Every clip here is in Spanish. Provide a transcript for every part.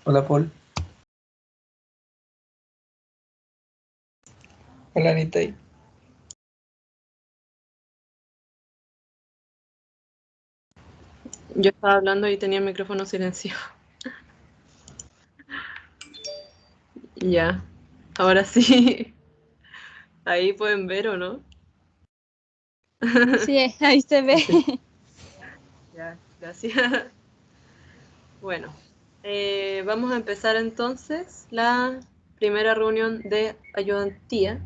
Hola, Paul. Hola, Anita. Yo estaba hablando y tenía el micrófono silenciado. Ya, ahora sí. Ahí pueden ver, ¿o no? Sí, ahí se ve. Ya, gracias. Bueno, vamos a empezar entonces la primera reunión de ayudantía.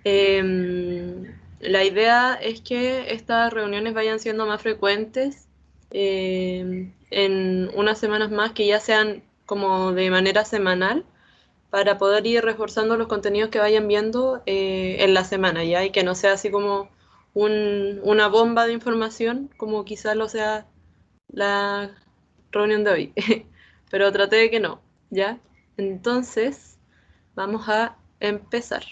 La idea es que estas reuniones vayan siendo más frecuentes en unas semanas más, que ya sean como de manera semanal, para poder ir reforzando los contenidos que vayan viendo en la semana, ¿ya? Y que no sea así como una bomba de información, como quizás lo sea la reunión de hoy. Pero traté de que no, ¿ya? Entonces, vamos a empezar.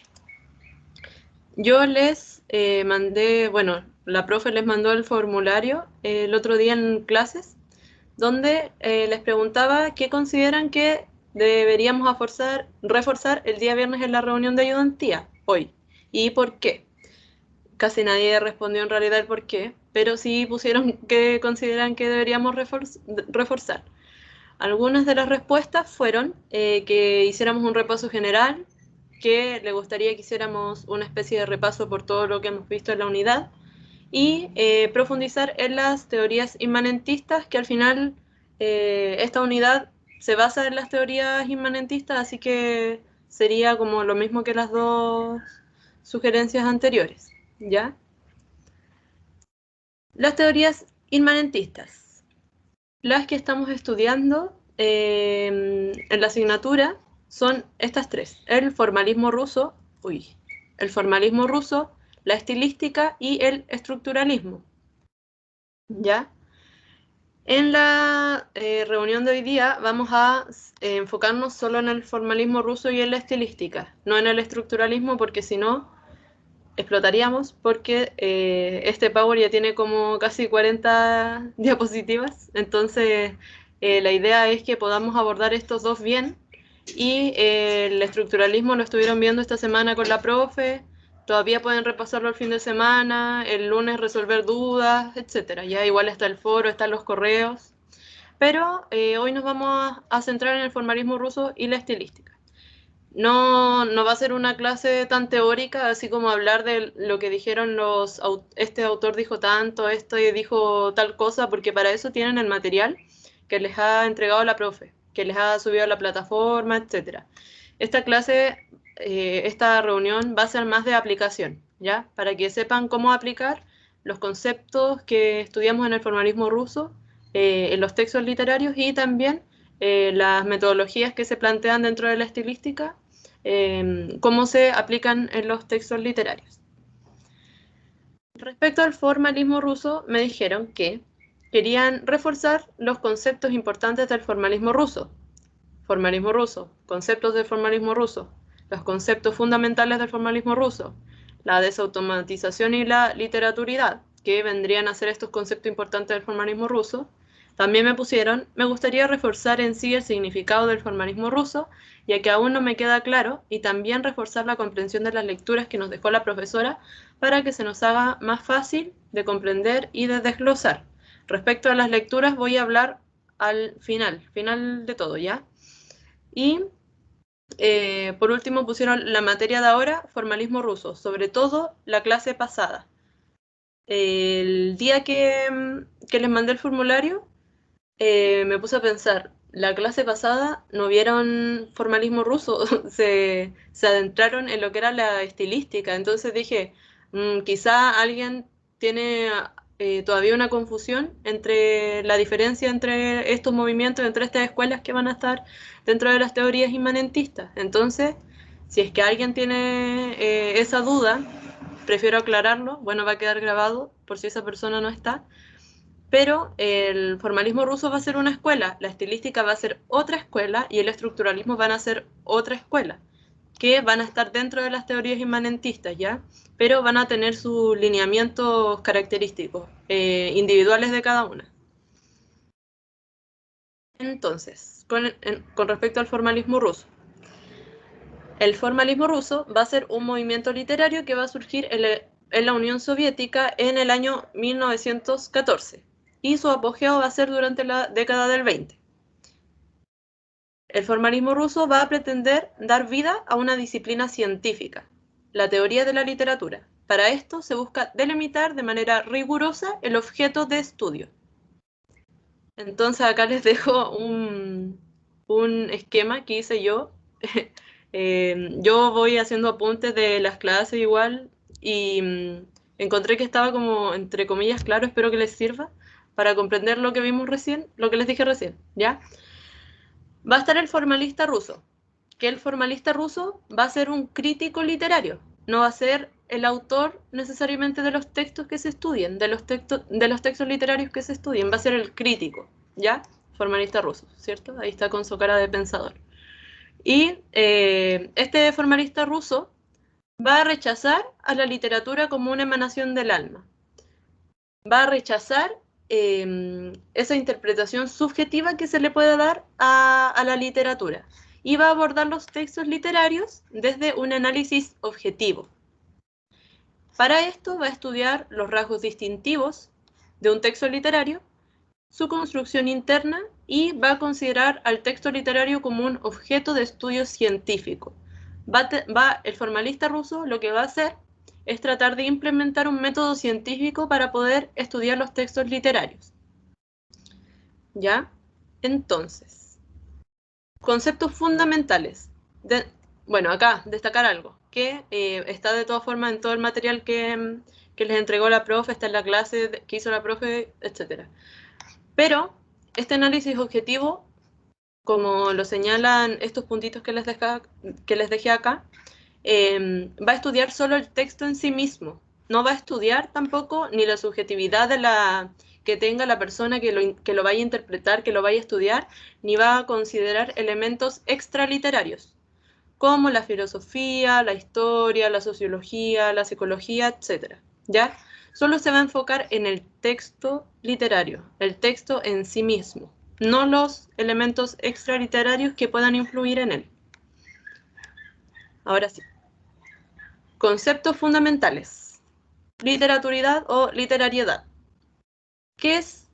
Yo les mandé, bueno, la profe les mandó el formulario el otro día en clases, donde les preguntaba qué consideran que deberíamos reforzar el día viernes en la reunión de ayudantía, hoy, y por qué. Casi nadie respondió en realidad el por qué, pero sí pusieron que consideran que deberíamos reforzar. Algunas de las respuestas fueron que hiciéramos un repaso general, que le gustaría que hiciéramos una especie de repaso por todo lo que hemos visto en la unidad, y profundizar en las teorías inmanentistas, que al final esta unidad se basa en las teorías inmanentistas, así que sería como lo mismo que las dos sugerencias anteriores, ¿ya? Las teorías inmanentistas, las que estamos estudiando en la asignatura, son estas tres: el formalismo ruso, la estilística y el estructuralismo, ¿ya? En la reunión de hoy día vamos a enfocarnos solo en el formalismo ruso y en la estilística, no en el estructuralismo, porque si no explotaríamos, porque este Power ya tiene como casi 40 diapositivas, entonces la idea es que podamos abordar estos dos bien, y el estructuralismo lo estuvieron viendo esta semana con la profe, todavía pueden repasarlo el fin de semana, el lunes resolver dudas, etcétera. Ya igual está el foro, están los correos, pero hoy nos vamos a centrar en el formalismo ruso y la estilística. No va a ser una clase tan teórica, así como hablar de lo que dijeron este autor dijo tanto, este dijo tal cosa, porque para eso tienen el material que les ha entregado la profe, que les ha subido a la plataforma, etcétera. Esta clase, esta reunión va a ser más de aplicación, ¿ya? Para que sepan cómo aplicar los conceptos que estudiamos en el formalismo ruso en los textos literarios, y también las metodologías que se plantean dentro de la estilística, cómo se aplican en los textos literarios. Respecto al formalismo ruso, me dijeron que querían reforzar los conceptos importantes del formalismo ruso. Formalismo ruso, conceptos del formalismo ruso, los conceptos fundamentales del formalismo ruso, la desautomatización y la literaturidad, que vendrían a ser estos conceptos importantes del formalismo ruso. También me gustaría reforzar en sí el significado del formalismo ruso, ya que aún no me queda claro, y también reforzar la comprensión de las lecturas que nos dejó la profesora, para que se nos haga más fácil de comprender y de desglosar. Respecto a las lecturas voy a hablar al final de todo, ¿ya? Y por último pusieron la materia de ahora, formalismo ruso, sobre todo la clase pasada. El día que les mandé el formulario, me puse a pensar, la clase pasada no vieron formalismo ruso, se adentraron en lo que era la estilística, entonces dije, quizá alguien tiene todavía una confusión entre la diferencia entre estos movimientos, entre estas escuelas que van a estar dentro de las teorías inmanentistas. Entonces, si es que alguien tiene esa duda, prefiero aclararlo, bueno, va a quedar grabado por si esa persona no está, pero el formalismo ruso va a ser una escuela, la estilística va a ser otra escuela y el estructuralismo van a ser otra escuela, que van a estar dentro de las teorías inmanentistas, ¿ya? Pero van a tener sus lineamientos característicos, individuales de cada una. Entonces, con respecto al formalismo ruso. El formalismo ruso va a ser un movimiento literario que va a surgir en la Unión Soviética en el año 1914 y su apogeo va a ser durante la década del 20. El formalismo ruso va a pretender dar vida a una disciplina científica, la teoría de la literatura. Para esto se busca delimitar de manera rigurosa el objeto de estudio. Entonces acá les dejo un esquema que hice yo. Yo voy haciendo apuntes de las clases igual y encontré que estaba como, entre comillas, claro, espero que les sirva para comprender lo que vimos recién, lo que les dije recién, ¿ya? Va a estar el formalista ruso, que el formalista ruso va a ser un crítico literario, no va a ser el autor necesariamente de los textos que se estudien, de los textos literarios que se estudien, va a ser el crítico, ¿ya? Formalista ruso, ¿cierto? Ahí está con su cara de pensador. Y este formalista ruso va a rechazar a la literatura como una emanación del alma. Va a rechazar esa interpretación subjetiva que se le puede dar a la literatura y va a abordar los textos literarios desde un análisis objetivo. Para esto va a estudiar los rasgos distintivos de un texto literario, su construcción interna y va a considerar al texto literario como un objeto de estudio científico. El formalista ruso lo que va a hacer es tratar de implementar un método científico para poder estudiar los textos literarios. ¿Ya? Entonces, conceptos fundamentales. Bueno, acá destacar algo, que está de todas formas en todo el material que les entregó la profe, está en la clase que hizo la profe, etc. Pero este análisis objetivo, como lo señalan estos puntitos que les dejé acá, va a estudiar solo el texto en sí mismo. No va a estudiar tampoco ni la subjetividad que tenga la persona que lo vaya a interpretar, que lo vaya a estudiar, ni va a considerar elementos extraliterarios, como la filosofía, la historia, la sociología, la psicología, etc. ¿Ya? Solo se va a enfocar en el texto literario, el texto en sí mismo, no los elementos extraliterarios que puedan influir en él. Ahora sí. Conceptos fundamentales. Literaturidad o literariedad. ¿Qué es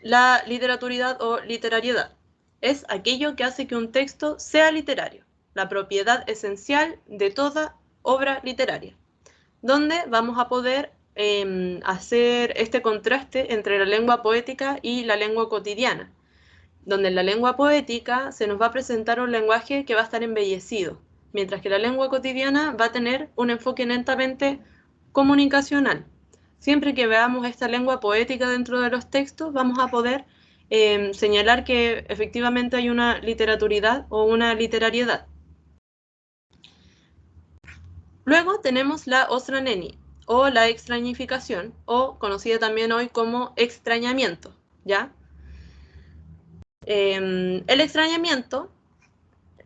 la literaturidad o literariedad? Es aquello que hace que un texto sea literario, la propiedad esencial de toda obra literaria, donde vamos a poder hacer este contraste entre la lengua poética y la lengua cotidiana, donde en la lengua poética se nos va a presentar un lenguaje que va a estar embellecido, mientras que la lengua cotidiana va a tener un enfoque netamente comunicacional. Siempre que veamos esta lengua poética dentro de los textos, vamos a poder señalar que efectivamente hay una literaturidad o una literariedad. Luego tenemos la ostranenie, o la extrañificación, o conocida también hoy como extrañamiento, ¿ya? El extrañamiento,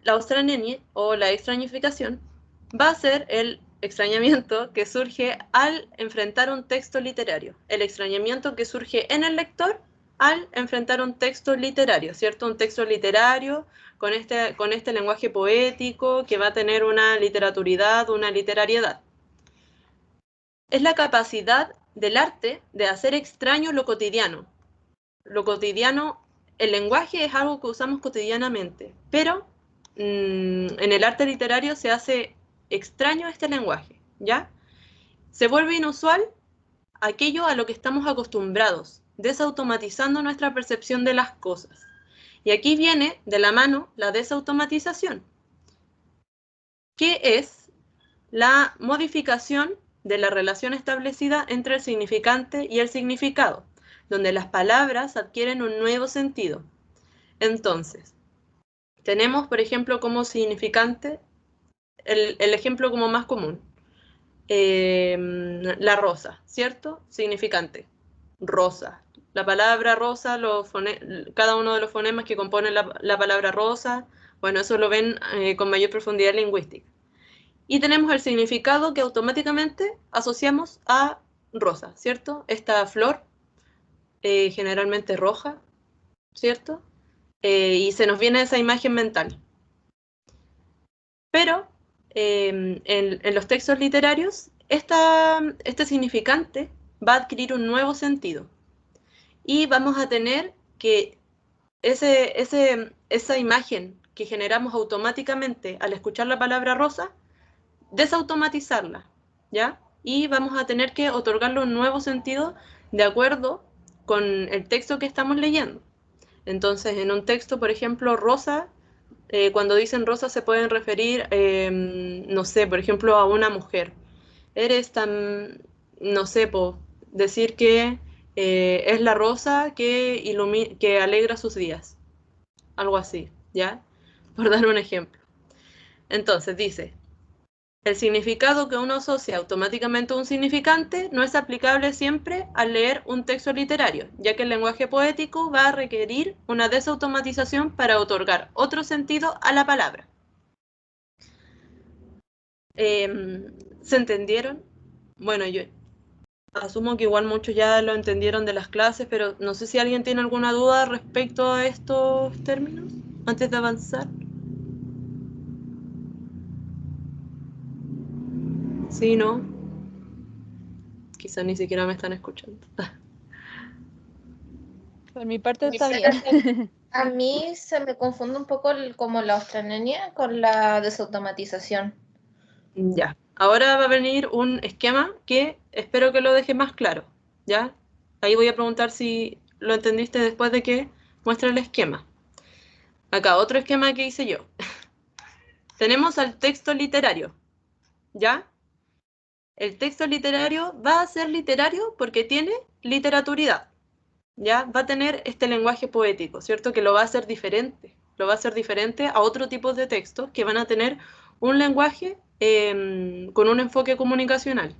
la ostranenie o la extrañificación, va a ser el extrañamiento que surge al enfrentar un texto literario, el extrañamiento que surge en el lector al enfrentar un texto literario, ¿cierto? Un texto literario con este lenguaje poético que va a tener una literaturidad, una literariedad. Es la capacidad del arte de hacer extraño lo cotidiano. Lo cotidiano, el lenguaje es algo que usamos cotidianamente, pero en el arte literario se hace extraño este lenguaje, ¿ya? Se vuelve inusual aquello a lo que estamos acostumbrados, desautomatizando nuestra percepción de las cosas. Y aquí viene de la mano la desautomatización, que es la modificación de la relación establecida entre el significante y el significado, donde las palabras adquieren un nuevo sentido. Entonces, tenemos, por ejemplo, como significante, el ejemplo como más común, la rosa, ¿cierto? Significante, rosa. La palabra rosa, cada uno de los fonemas que componen la palabra rosa, bueno, eso lo ven con mayor profundidad lingüística. Y tenemos el significado que automáticamente asociamos a rosa, ¿cierto? Esta flor, generalmente roja, ¿cierto? y se nos viene esa imagen mental. Pero en los textos literarios, este significante va a adquirir un nuevo sentido. Y vamos a tener que esa imagen que generamos automáticamente al escuchar la palabra rosa, desautomatizarla, ¿ya? Y vamos a tener que otorgarle un nuevo sentido de acuerdo con el texto que estamos leyendo. Entonces, en un texto, por ejemplo, rosa, cuando dicen rosa se pueden referir, no sé, por ejemplo, a una mujer. Eres tan, no sé, decir que es la rosa que alegra sus días. Algo así, ¿ya? Por dar un ejemplo. Entonces, dice, el significado que uno asocia automáticamente a un significante no es aplicable siempre al leer un texto literario, ya que el lenguaje poético va a requerir una desautomatización para otorgar otro sentido a la palabra. ¿Se entendieron? Bueno, yo asumo que igual muchos ya lo entendieron de las clases, pero no sé si alguien tiene alguna duda respecto a estos términos antes de avanzar. Sí, ¿no? Quizás ni siquiera me están escuchando. Por mi parte está bien. A mí se me confunde un poco como la australiana con la desautomatización. Ya. Ahora va a venir un esquema que espero que lo deje más claro, ¿ya? Ahí voy a preguntar si lo entendiste después de que muestre el esquema. Acá, otro esquema que hice yo. Tenemos al texto literario, ¿ya? El texto literario va a ser literario porque tiene literaturidad, ¿ya? Va a tener este lenguaje poético, ¿cierto? Que lo va a hacer diferente. Lo va a hacer diferente a otro tipo de textos que van a tener un lenguaje con un enfoque comunicacional.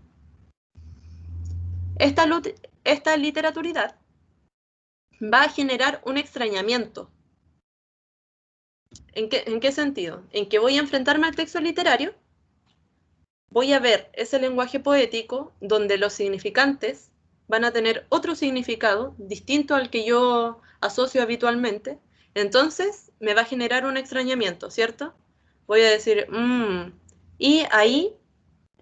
Esta literaturidad va a generar un extrañamiento. ¿En qué sentido? En que voy a enfrentarme al texto literario, voy a ver ese lenguaje poético donde los significantes van a tener otro significado distinto al que yo asocio habitualmente, entonces me va a generar un extrañamiento, ¿cierto? Voy a decir, y ahí,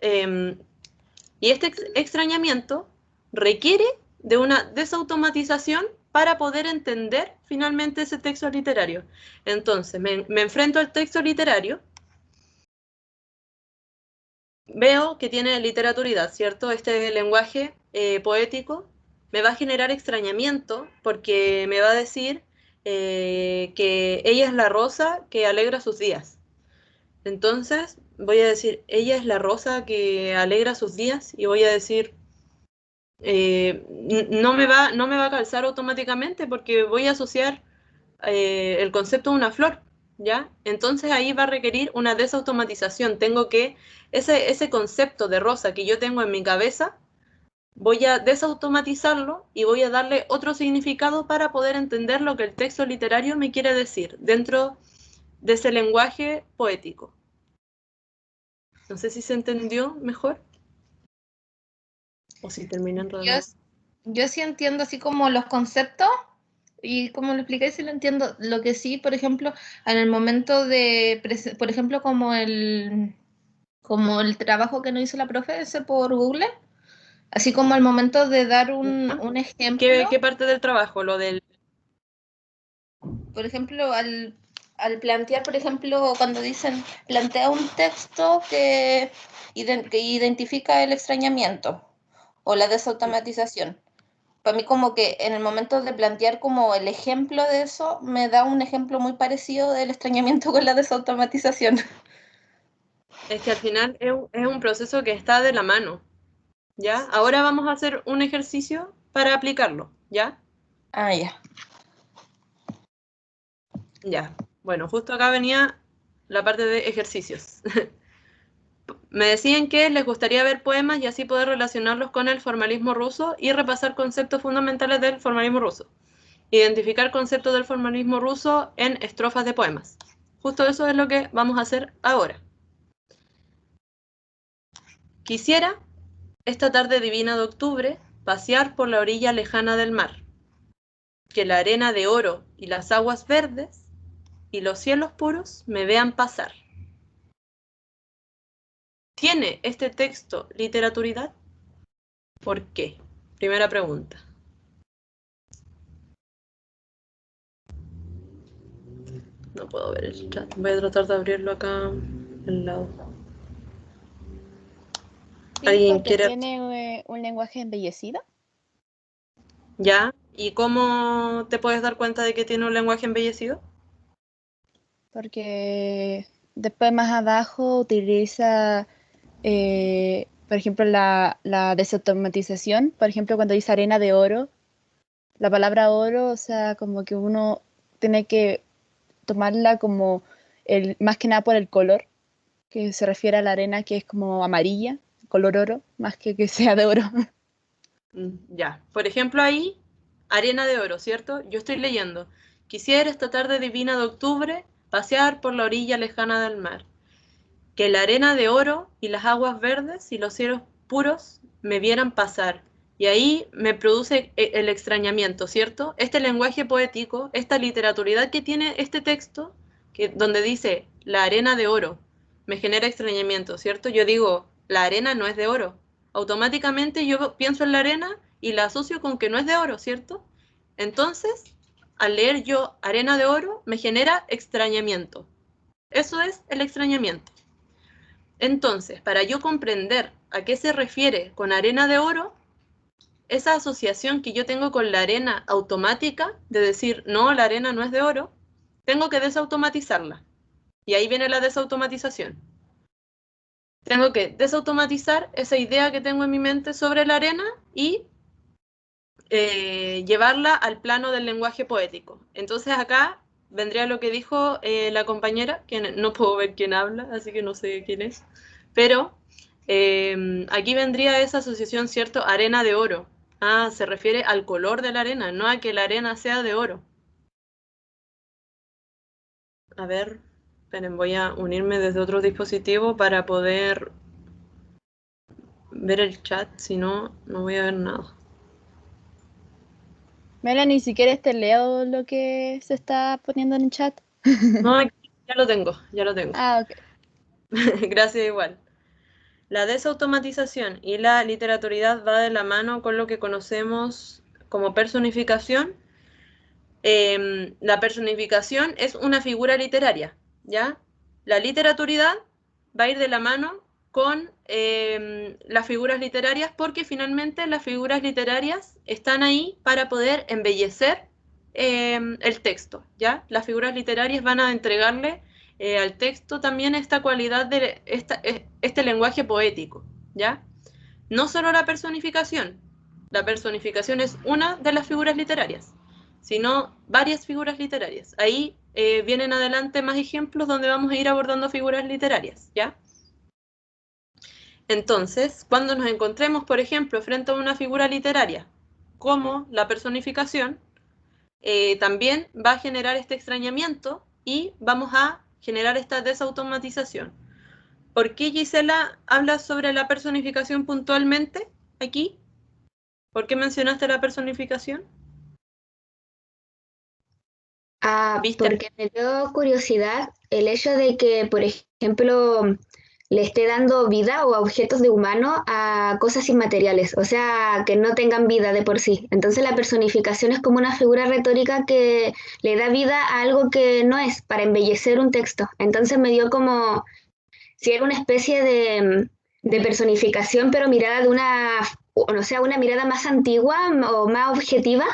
y este extrañamiento requiere de una desautomatización para poder entender finalmente ese texto literario. Entonces, me enfrento al texto literario, veo que tiene literaturidad, ¿cierto? Este lenguaje poético me va a generar extrañamiento porque me va a decir que ella es la rosa que alegra sus días. Entonces voy a decir, ella es la rosa que alegra sus días y voy a decir, no me va a calzar automáticamente porque voy a asociar el concepto de una flor, ¿ya? Entonces ahí va a requerir una desautomatización. Tengo que, ese concepto de rosa que yo tengo en mi cabeza, voy a desautomatizarlo y voy a darle otro significado para poder entender lo que el texto literario me quiere decir dentro de ese lenguaje poético. No sé si se entendió mejor o si termina enredando. Yo sí entiendo así como los conceptos y como lo expliqué, sí lo entiendo. Lo que sí, por ejemplo, en el momento de, por ejemplo, como el trabajo que nos hizo la profe ese por Google, así como al momento de dar un ejemplo, ¿Qué parte del trabajo? Lo del... por ejemplo, al plantear, por ejemplo, cuando dicen, plantea un texto que identifica el extrañamiento o la desautomatización. Para mí como que en el momento de plantear como el ejemplo de eso, me da un ejemplo muy parecido del extrañamiento con la desautomatización. Es que al final es un proceso que está de la mano, ¿ya? Ahora vamos a hacer un ejercicio para aplicarlo, ¿ya? Ah, ya. Ya. Bueno, justo acá venía la parte de ejercicios. Me decían que les gustaría ver poemas y así poder relacionarlos con el formalismo ruso y repasar conceptos fundamentales del formalismo ruso. Identificar conceptos del formalismo ruso en estrofas de poemas. Justo eso es lo que vamos a hacer ahora. Quisiera, esta tarde divina de octubre, pasear por la orilla lejana del mar. que la arena de oro y las aguas verdes y los cielos puros me vean pasar. ¿Tiene este texto literaturidad? ¿Por qué? Primera pregunta. No puedo ver el chat. Voy a tratar de abrirlo acá al lado. Sí, ¿Alguien porque quiere? tiene un lenguaje embellecido. ¿Ya? ¿Y cómo te puedes dar cuenta de que tiene un lenguaje embellecido? Porque después más abajo utiliza, por ejemplo, la desautomatización. Por ejemplo, cuando dice arena de oro, la palabra oro, o sea, como que uno tiene que tomarla como más que nada por el color, que se refiere a la arena que es como amarilla, color oro, más que sea de oro. Ya. Por ejemplo, ahí, arena de oro, ¿cierto? Yo estoy leyendo. Quisiera esta tarde divina de octubre pasear por la orilla lejana del mar. Que la arena de oro y las aguas verdes y los cielos puros me vieran pasar. Y ahí me produce el extrañamiento, ¿cierto? Este lenguaje poético, esta literaturidad que tiene este texto, donde dice la arena de oro, me genera extrañamiento, ¿cierto? Yo digo, la arena no es de oro. Automáticamente yo pienso en la arena y la asocio con que no es de oro, ¿cierto? Entonces, al leer yo arena de oro, me genera extrañamiento. Eso es el extrañamiento. Entonces, para yo comprender a qué se refiere con arena de oro, esa asociación que yo tengo con la arena automática, de decir, no, la arena no es de oro, tengo que desautomatizarla. Y ahí viene la desautomatización. Tengo que desautomatizar esa idea que tengo en mi mente sobre la arena y llevarla al plano del lenguaje poético. Entonces acá vendría lo que dijo la compañera, que no puedo ver quién habla, así que no sé quién es, pero aquí vendría esa asociación, ¿cierto? Arena de oro. Ah, se refiere al color de la arena, no a que la arena sea de oro. A ver, esperen, voy a unirme desde otro dispositivo para poder ver el chat, si no, no voy a ver nada. Melanie, si quieres te leo lo que se está poniendo en el chat. No, ya lo tengo, ya lo tengo. Ah, ok. Gracias igual. La desautomatización y la literaturidad va de la mano con lo que conocemos como personificación. La personificación es una figura literaria, ¿ya? La literaturidad va a ir de la mano con las figuras literarias porque finalmente las figuras literarias están ahí para poder embellecer el texto, ¿ya? Las figuras literarias van a entregarle al texto también esta cualidad de este lenguaje poético, ¿ya? No solo la personificación es una de las figuras literarias, sino varias figuras literarias. Ahí vienen adelante más ejemplos donde vamos a ir abordando figuras literarias, ¿ya? Entonces, cuando nos encontremos, por ejemplo, frente a una figura literaria como la personificación, también va a generar este extrañamiento y vamos a generar esta desautomatización. ¿Por qué Gisela habla sobre la personificación puntualmente aquí? ¿Por qué mencionaste la personificación? ¿Viste? Porque me dio curiosidad el hecho de que, por ejemplo, le esté dando vida o a objetos de humano a cosas inmateriales, o sea, que no tengan vida de por sí. Entonces la personificación es como una figura retórica que le da vida a algo que no es, para embellecer un texto. Entonces me dio como si era una especie de personificación, pero mirada de o sea, una mirada más antigua o más objetiva,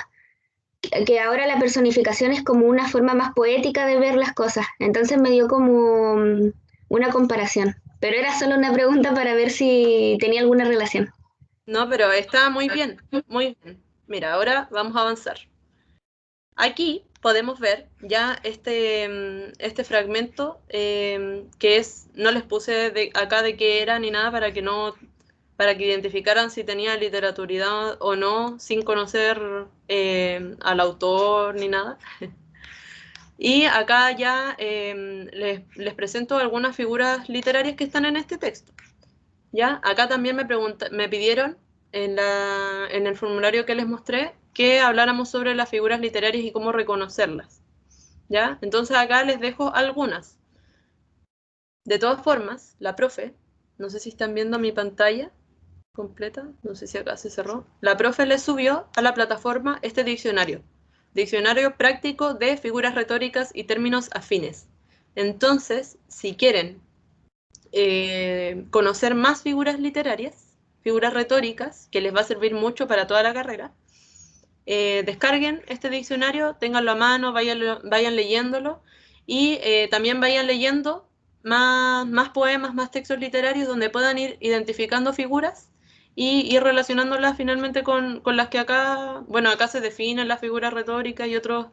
que ahora la personificación es como una forma más poética de ver las cosas. Entonces me dio como una comparación. Pero era solo una pregunta para ver si tenía alguna relación. No, pero está muy bien, muy bien. Mira, ahora vamos a avanzar. Aquí podemos ver ya este fragmento que es, no les puse acá de qué era ni nada para que identificaran si tenía literaturidad o no, sin conocer al autor ni nada. Y acá ya les presento algunas figuras literarias que están en este texto. ¿Ya? Acá también me pidieron en el formulario que les mostré que habláramos sobre las figuras literarias y cómo reconocerlas, ¿ya? Entonces acá les dejo algunas. De todas formas, la profe, no sé si están viendo mi pantalla completa, no sé si acá se cerró, la profe le subió a la plataforma este diccionario práctico de figuras retóricas y términos afines. Entonces, si quieren conocer más figuras literarias, figuras retóricas, que les va a servir mucho para toda la carrera, descarguen este diccionario, ténganlo a mano, vayan leyéndolo y también vayan leyendo más poemas, más textos literarios donde puedan ir identificando figuras y ir relacionándolas finalmente con las que acá, bueno, acá se definen las figuras retóricas y otros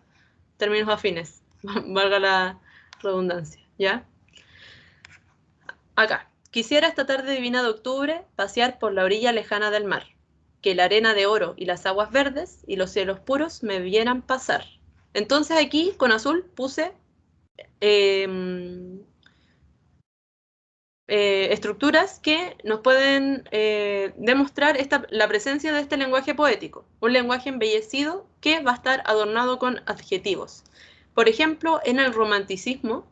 términos afines, valga la redundancia, ¿ya? Acá. Quisiera esta tarde divina de octubre pasear por la orilla lejana del mar, que la arena de oro y las aguas verdes y los cielos puros me vieran pasar. Entonces aquí con azul puse estructuras que nos pueden demostrar la presencia de este lenguaje poético, un lenguaje embellecido que va a estar adornado con adjetivos. Por ejemplo, en el romanticismo,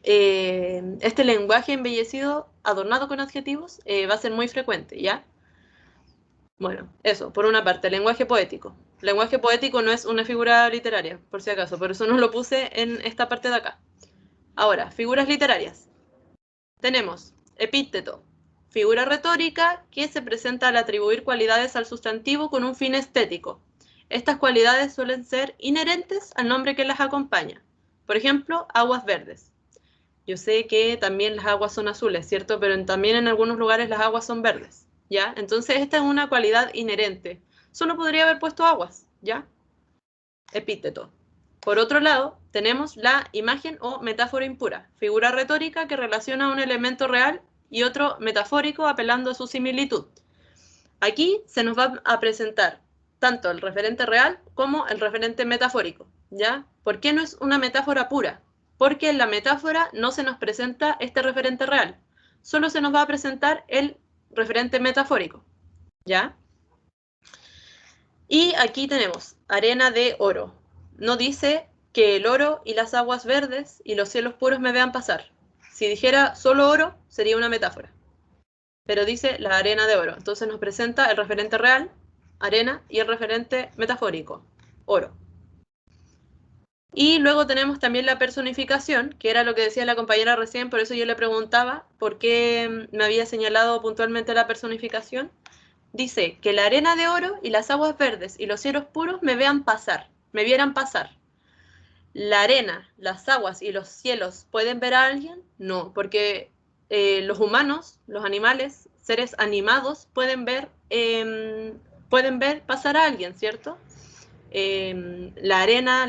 este lenguaje embellecido, adornado con adjetivos, va a ser muy frecuente, ¿ya? Bueno, eso, por una parte, lenguaje poético. Lenguaje poético no es una figura literaria, por si acaso, por eso no lo puse en esta parte de acá. Ahora, figuras literarias. Tenemos epíteto, figura retórica que se presenta al atribuir cualidades al sustantivo con un fin estético. Estas cualidades suelen ser inherentes al nombre que las acompaña. Por ejemplo, aguas verdes. Yo sé que también las aguas son azules, ¿cierto? Pero también en algunos lugares las aguas son verdes, ¿ya? Entonces esta es una cualidad inherente. Solo podría haber puesto aguas, ¿ya? Epíteto. Por otro lado, tenemos la imagen o metáfora impura, figura retórica que relaciona un elemento real y otro metafórico apelando a su similitud. Aquí se nos va a presentar tanto el referente real como el referente metafórico, ¿ya? ¿Por qué no es una metáfora pura? Porque en la metáfora no se nos presenta este referente real, solo se nos va a presentar el referente metafórico, ¿ya? Y aquí tenemos arena de oro. No dice que el oro y las aguas verdes y los cielos puros me vean pasar. Si dijera solo oro, sería una metáfora. Pero dice la arena de oro. Entonces nos presenta el referente real, arena, y el referente metafórico, oro. Y luego tenemos también la personificación, que era lo que decía la compañera recién, por eso yo le preguntaba por qué me había señalado puntualmente la personificación. Dice que la arena de oro y las aguas verdes y los cielos puros me vieran pasar. ¿La arena, las aguas y los cielos pueden ver a alguien? No, porque los humanos, los animales, seres animados, pueden ver pasar a alguien, ¿cierto? La arena,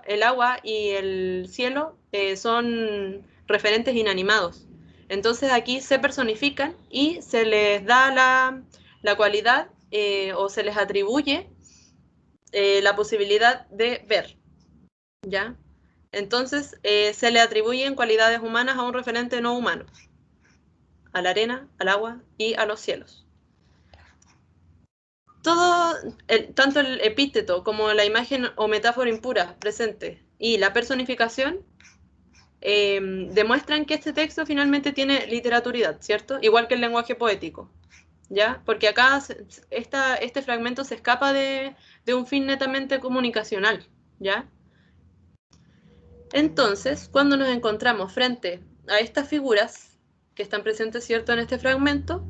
el agua y el cielo son referentes inanimados. Entonces aquí se personifican y se les da la cualidad o se les atribuye la posibilidad de ver, ¿ya? Entonces se le atribuyen cualidades humanas a un referente no humano, a la arena, al agua y a los cielos. Tanto el epíteto como la imagen o metáfora impura presente y la personificación demuestran que este texto finalmente tiene literaturidad, ¿cierto? Igual que el lenguaje poético, ¿ya? Porque acá este fragmento se escapa de un fin netamente comunicacional, ¿ya? Entonces, cuando nos encontramos frente a estas figuras que están presentes, ¿cierto?, en este fragmento,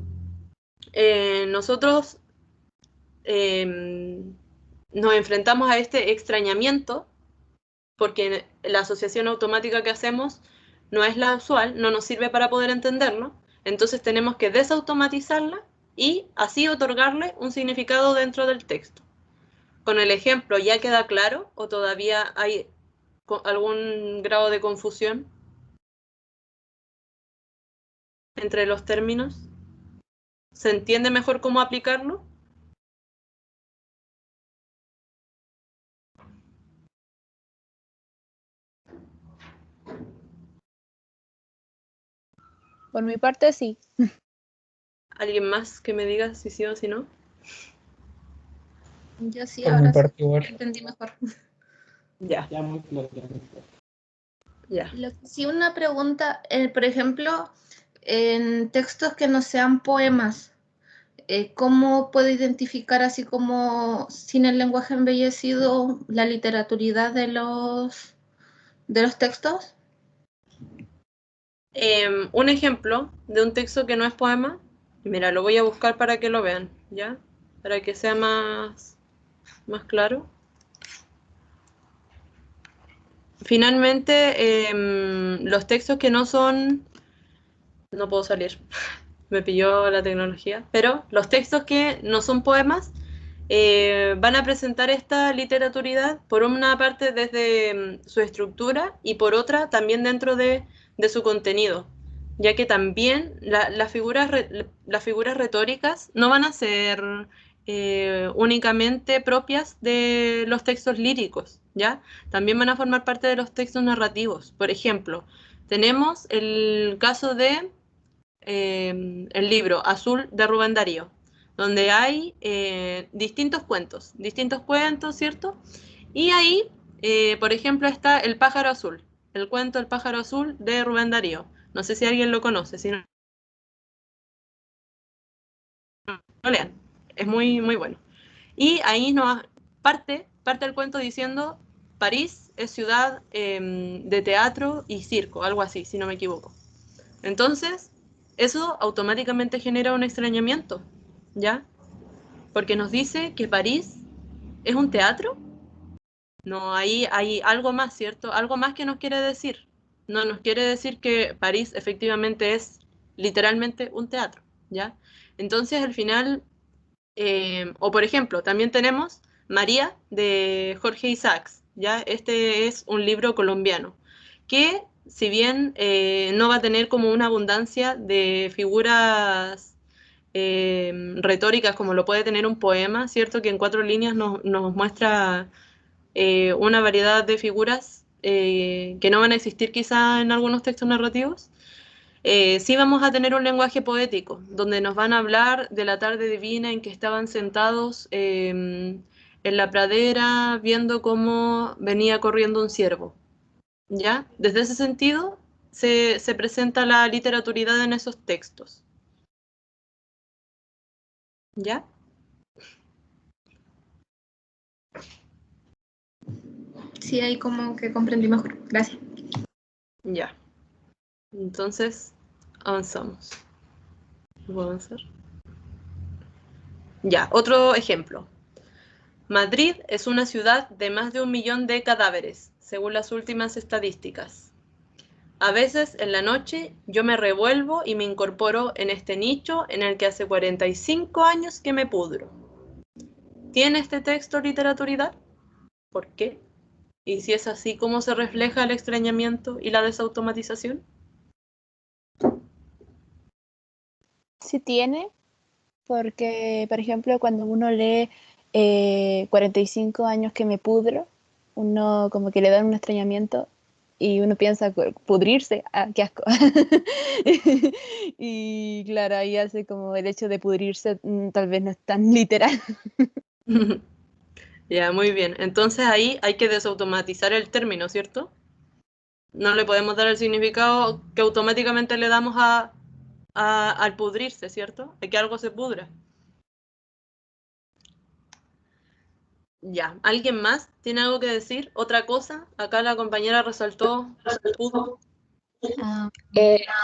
nosotros nos enfrentamos a este extrañamiento porque la asociación automática que hacemos no es la usual, no nos sirve para poder entenderlo, entonces tenemos que desautomatizarla y así otorgarle un significado dentro del texto. Con el ejemplo, ¿ya queda claro o todavía hay algún grado de confusión entre los términos? ¿Se entiende mejor cómo aplicarlo? Por mi parte, sí. ¿Alguien más que me diga si sí o si no? Yo sí, Por mi ahora sí parte igual. entendí mejor. Ya, Ya muy claro, ya muy claro. ya. Sí, una pregunta, por ejemplo, en textos que no sean poemas, ¿cómo puedo identificar así como sin el lenguaje embellecido la literaturidad de los textos? Un ejemplo de un texto que no es poema, mira, lo voy a buscar para que lo vean, ¿ya? Para que sea más claro. Finalmente, los textos que no son... No puedo salir, me pilló la tecnología, pero los textos que no son poemas van a presentar esta literaturidad, por una parte desde su estructura y por otra también dentro de su contenido, ya que también las figuras retóricas no van a ser únicamente propias de los textos líricos, ¿ya? También van a formar parte de los textos narrativos. Por ejemplo, tenemos el caso de el libro Azul de Rubén Darío, donde hay distintos cuentos, ¿cierto? Y ahí, por ejemplo, está El pájaro azul, el cuento El pájaro azul de Rubén Darío. No sé si alguien lo conoce, si no lo lean, es muy, muy bueno. Y ahí nos parte el cuento diciendo París es ciudad de teatro y circo, algo así, si no me equivoco. Entonces, eso automáticamente genera un extrañamiento, ¿ya? Porque nos dice que París es un teatro. No, ahí hay algo más, ¿cierto? Algo más que nos quiere decir. No nos quiere decir que París efectivamente es literalmente un teatro, ¿ya? Entonces, al final, o por ejemplo, también tenemos María de Jorge Isaacs, ¿ya? Este es un libro colombiano que, si bien no va a tener como una abundancia de figuras retóricas como lo puede tener un poema, ¿cierto? Que en 4 líneas nos muestra una variedad de figuras que no van a existir quizá en algunos textos narrativos. Sí vamos a tener un lenguaje poético, donde nos van a hablar de la tarde divina en que estaban sentados en la pradera viendo cómo venía corriendo un ciervo, ¿ya? Desde ese sentido se presenta la literaturidad en esos textos, ¿ya? Sí, ahí como que comprendí mejor. Gracias. Ya. Entonces, avanzamos. ¿Puedo avanzar? Ya, otro ejemplo. Madrid es una ciudad de más de 1 millón de cadáveres, según las últimas estadísticas. A veces, en la noche, yo me revuelvo y me incorporo en este nicho en el que hace 45 años que me pudro. ¿Tiene este texto literaturidad? ¿Por qué? ¿Y si es así, cómo se refleja el extrañamiento y la desautomatización? Sí tiene, porque, por ejemplo, cuando uno lee 45 años que me pudro, uno como que le da un extrañamiento y uno piensa pudrirse, ah, qué asco. Y claro, ahí hace como el hecho de pudrirse tal vez no es tan literal. Ya, muy bien. Entonces ahí hay que desautomatizar el término, ¿cierto? No le podemos dar el significado que automáticamente le damos al pudrirse, ¿cierto? De que algo se pudra. Ya, ¿alguien más tiene algo que decir? ¿Otra cosa? Acá la compañera resaltó pudo.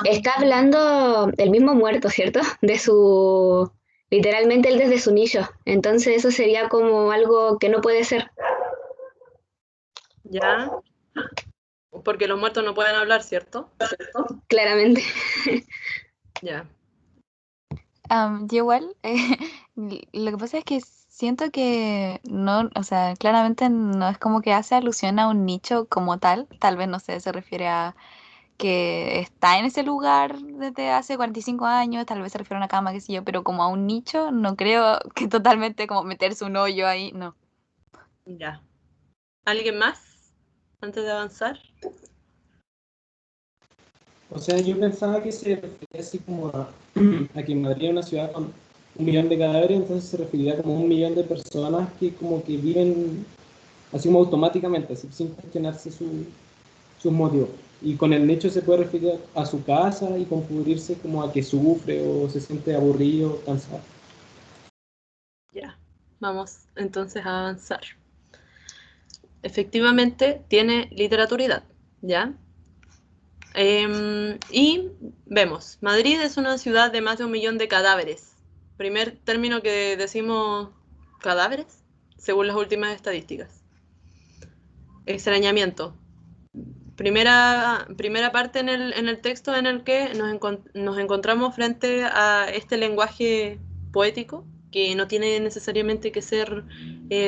Está hablando el mismo muerto, ¿cierto? De su, literalmente él desde su nicho. Entonces eso sería como algo que no puede ser. Ya, porque los muertos no pueden hablar, ¿cierto? Claramente. Ya. Yo igual, lo que pasa es que siento que no, o sea, claramente no es como que hace alusión a un nicho como tal vez no sé, se refiere a que está en ese lugar desde hace 45 años, tal vez se refiere a una cama, qué sé yo, pero como a un nicho, no creo que totalmente como meterse un hoyo ahí, no. Ya. ¿Alguien más? Antes de avanzar. O sea, yo pensaba que se refería así como a que Madrid es una ciudad con 1 millón de cadáveres, entonces se referiría como a 1 millón de personas que como que viven así como automáticamente, así, sin cuestionarse sus motivos. Y con el nicho se puede referir a su casa y confundirse como a que sufre o se siente aburrido, cansado. Ya, vamos entonces a avanzar. Efectivamente tiene literaturidad, ¿ya? Y vemos, Madrid es una ciudad de más de 1 millón de cadáveres. Primer término que decimos, cadáveres, según las últimas estadísticas. Extrañamiento. Primera parte en el texto en el que nos encontramos frente a este lenguaje poético, que no tiene necesariamente que ser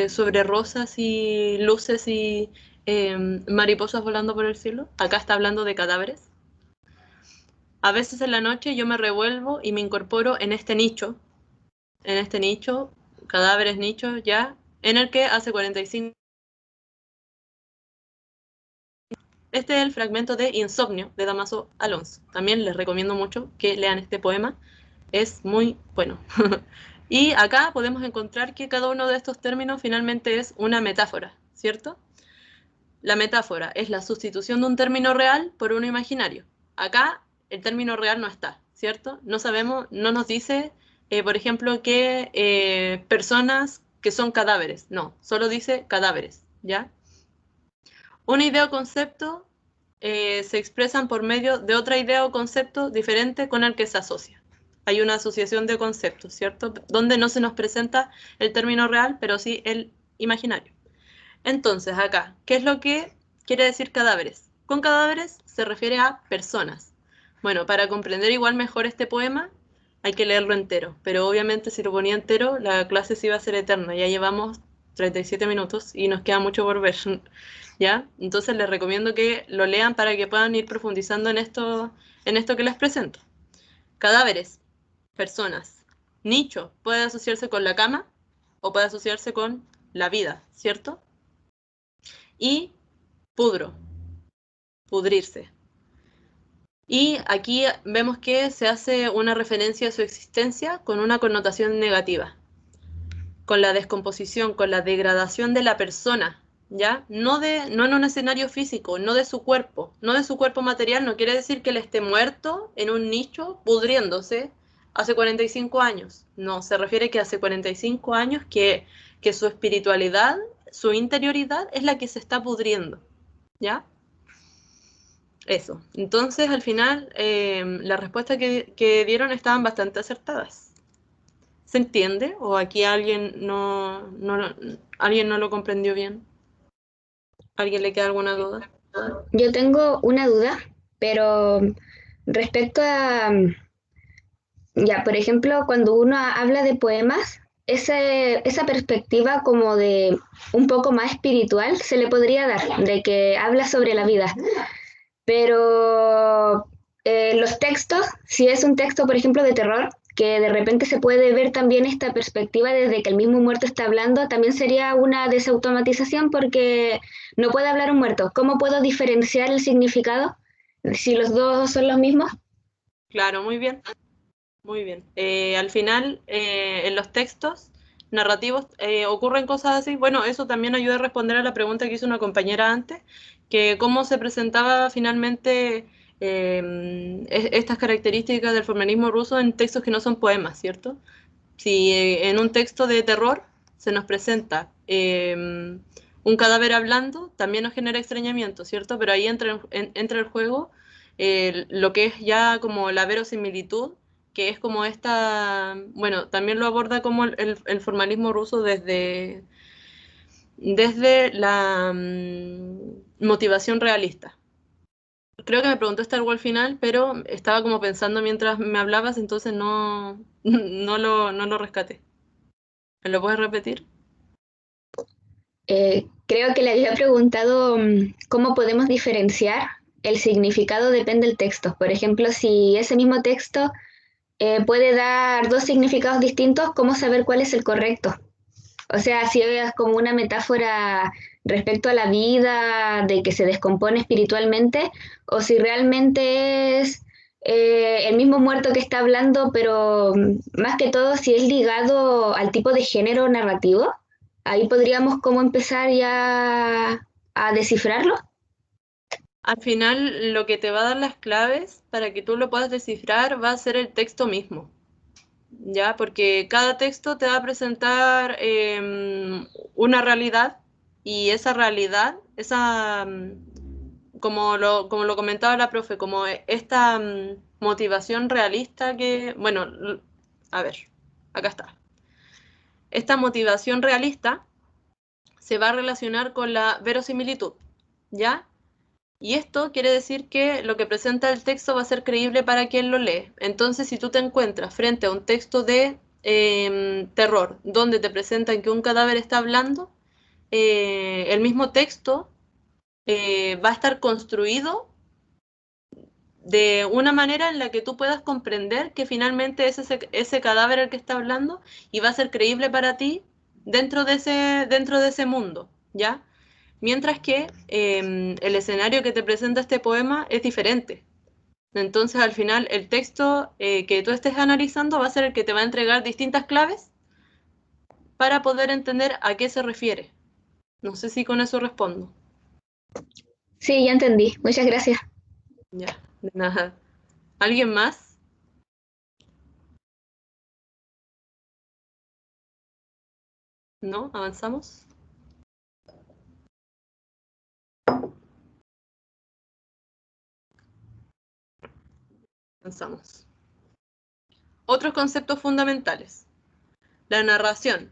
sobre rosas y luces y mariposas volando por el cielo. Acá está hablando de cadáveres. A veces en la noche yo me revuelvo y me incorporo en este nicho, cadáveres nichos ya, en el que hace 45. Este es el fragmento de Insomnio de Dámaso Alonso. También les recomiendo mucho que lean este poema, es muy bueno. Y acá podemos encontrar que cada uno de estos términos finalmente es una metáfora, ¿cierto? La metáfora es la sustitución de un término real por uno imaginario. Acá el término real no está, ¿cierto? No sabemos, no nos dice, por ejemplo, que personas que son cadáveres. No, solo dice cadáveres, ¿ya? Una idea o concepto se expresan por medio de otra idea o concepto diferente con el que se asocia. Hay una asociación de conceptos, ¿cierto? Donde no se nos presenta el término real, pero sí el imaginario. Entonces, acá, ¿qué es lo que quiere decir cadáveres? Con cadáveres se refiere a personas. Bueno, para comprender igual mejor este poema, hay que leerlo entero, pero obviamente si lo ponía entero, la clase se iba a ser eterna. Ya llevamos 37 minutos y nos queda mucho por ver, ¿ya? Entonces les recomiendo que lo lean para que puedan ir profundizando en esto que les presento. Cadáveres, personas. Nicho puede asociarse con la cama o puede asociarse con la vida, ¿cierto? Y pudro, pudrirse. Y aquí vemos que se hace una referencia a su existencia con una connotación negativa, con la descomposición, con la degradación de la persona, ¿ya? No en un escenario físico, no de su cuerpo material. No quiere decir que él esté muerto en un nicho pudriéndose hace 45 años. No, se refiere que hace 45 años que su espiritualidad, su interioridad es la que se está pudriendo, ¿ya? Eso. Entonces, al final, las respuestas que dieron estaban bastante acertadas. ¿Se entiende? ¿O aquí alguien no lo comprendió bien? ¿Alguien le queda alguna duda? Yo tengo una duda, pero respecto a, ya, por ejemplo, cuando uno habla de poemas, esa perspectiva como de un poco más espiritual se le podría dar, de que habla sobre la vida. Pero los textos, si es un texto, por ejemplo, de terror, que de repente se puede ver también esta perspectiva desde que el mismo muerto está hablando, también sería una desautomatización porque no puede hablar un muerto. ¿Cómo puedo diferenciar el significado si los dos son los mismos? Claro, muy bien. Muy bien. Al final, en los textos narrativos ocurren cosas así. Bueno, eso también ayuda a responder a la pregunta que hizo una compañera antes, que cómo se presentaba finalmente estas características del formalismo ruso en textos que no son poemas, ¿cierto? Si en un texto de terror se nos presenta un cadáver hablando, también nos genera extrañamiento, ¿cierto? Pero ahí entra el juego lo que es ya como la verosimilitud, que es como esta, bueno, también lo aborda como el formalismo ruso desde la motivación realista. Creo que me preguntó Star Wars al final, pero estaba como pensando mientras me hablabas, entonces no lo rescaté. ¿Me lo puedes repetir? Creo que le había preguntado cómo podemos diferenciar el significado depende del texto. Por ejemplo, si ese mismo texto puede dar dos significados distintos, ¿cómo saber cuál es el correcto? O sea, si es como una metáfora respecto a la vida, de que se descompone espiritualmente, o si realmente es el mismo muerto que está hablando, pero más que todo si es ligado al tipo de género narrativo, ahí podríamos como empezar ya a descifrarlo. Al final, lo que te va a dar las claves para que tú lo puedas descifrar va a ser el texto mismo, ¿ya? Porque cada texto te va a presentar una realidad y esa realidad, como lo comentaba la profe, como esta motivación realista que, bueno, a ver, acá está. Esta motivación realista se va a relacionar con la verosimilitud, ¿ya? Y esto quiere decir que lo que presenta el texto va a ser creíble para quien lo lee. Entonces, si tú te encuentras frente a un texto de terror, donde te presentan que un cadáver está hablando, el mismo texto va a estar construido de una manera en la que tú puedas comprender que finalmente es ese cadáver el que está hablando y va a ser creíble para ti dentro de ese mundo, ¿ya? Mientras que el escenario que te presenta este poema es diferente. Entonces, al final, el texto que tú estés analizando va a ser el que te va a entregar distintas claves para poder entender a qué se refiere. No sé si con eso respondo. Sí, ya entendí. Muchas gracias. Ya, de nada. ¿Alguien más? ¿No? ¿Avanzamos? Avanzamos. Otros conceptos fundamentales. La narración,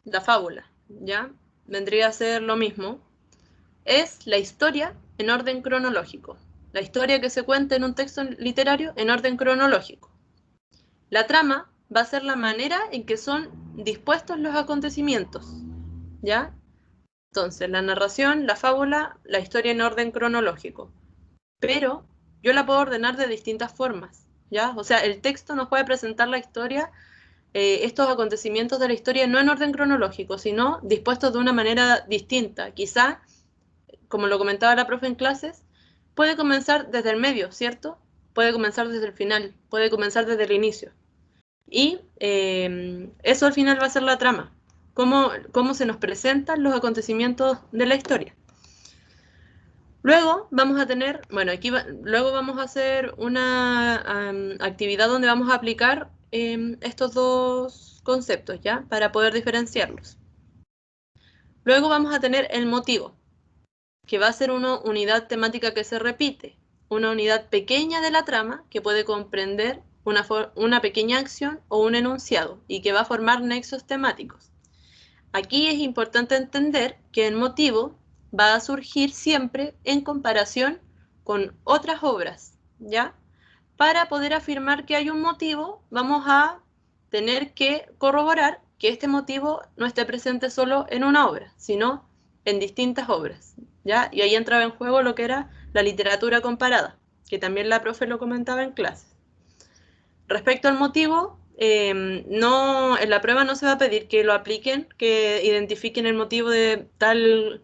la fábula, ¿ya? Vendría a ser lo mismo. Es la historia en orden cronológico. La historia que se cuenta en un texto literario en orden cronológico. La trama va a ser la manera en que son dispuestos los acontecimientos, ¿ya? Entonces, la narración, la fábula, la historia en orden cronológico. Pero yo la puedo ordenar de distintas formas, ¿ya? O sea, el texto nos puede presentar la historia, estos acontecimientos de la historia no en orden cronológico, sino dispuestos de una manera distinta. Quizá, como lo comentaba la profe en clases, puede comenzar desde el medio, ¿cierto? Puede comenzar desde el final, puede comenzar desde el inicio. Y eso al final va a ser la trama, cómo se nos presentan los acontecimientos de la historia. Luego vamos a tener, bueno, luego vamos a hacer una actividad donde vamos a aplicar estos dos conceptos, ¿ya? Para poder diferenciarlos. Luego vamos a tener el motivo, que va a ser una unidad temática que se repite, una unidad pequeña de la trama que puede comprender una pequeña acción o un enunciado y que va a formar nexos temáticos. Aquí es importante entender que el motivo va a surgir siempre en comparación con otras obras, ¿ya? Para poder afirmar que hay un motivo, vamos a tener que corroborar que este motivo no esté presente solo en una obra, sino en distintas obras, ¿ya? Y ahí entraba en juego lo que era la literatura comparada, que también la profe lo comentaba en clase. Respecto al motivo, no, en la prueba no se va a pedir que lo apliquen, que identifiquen el motivo de tal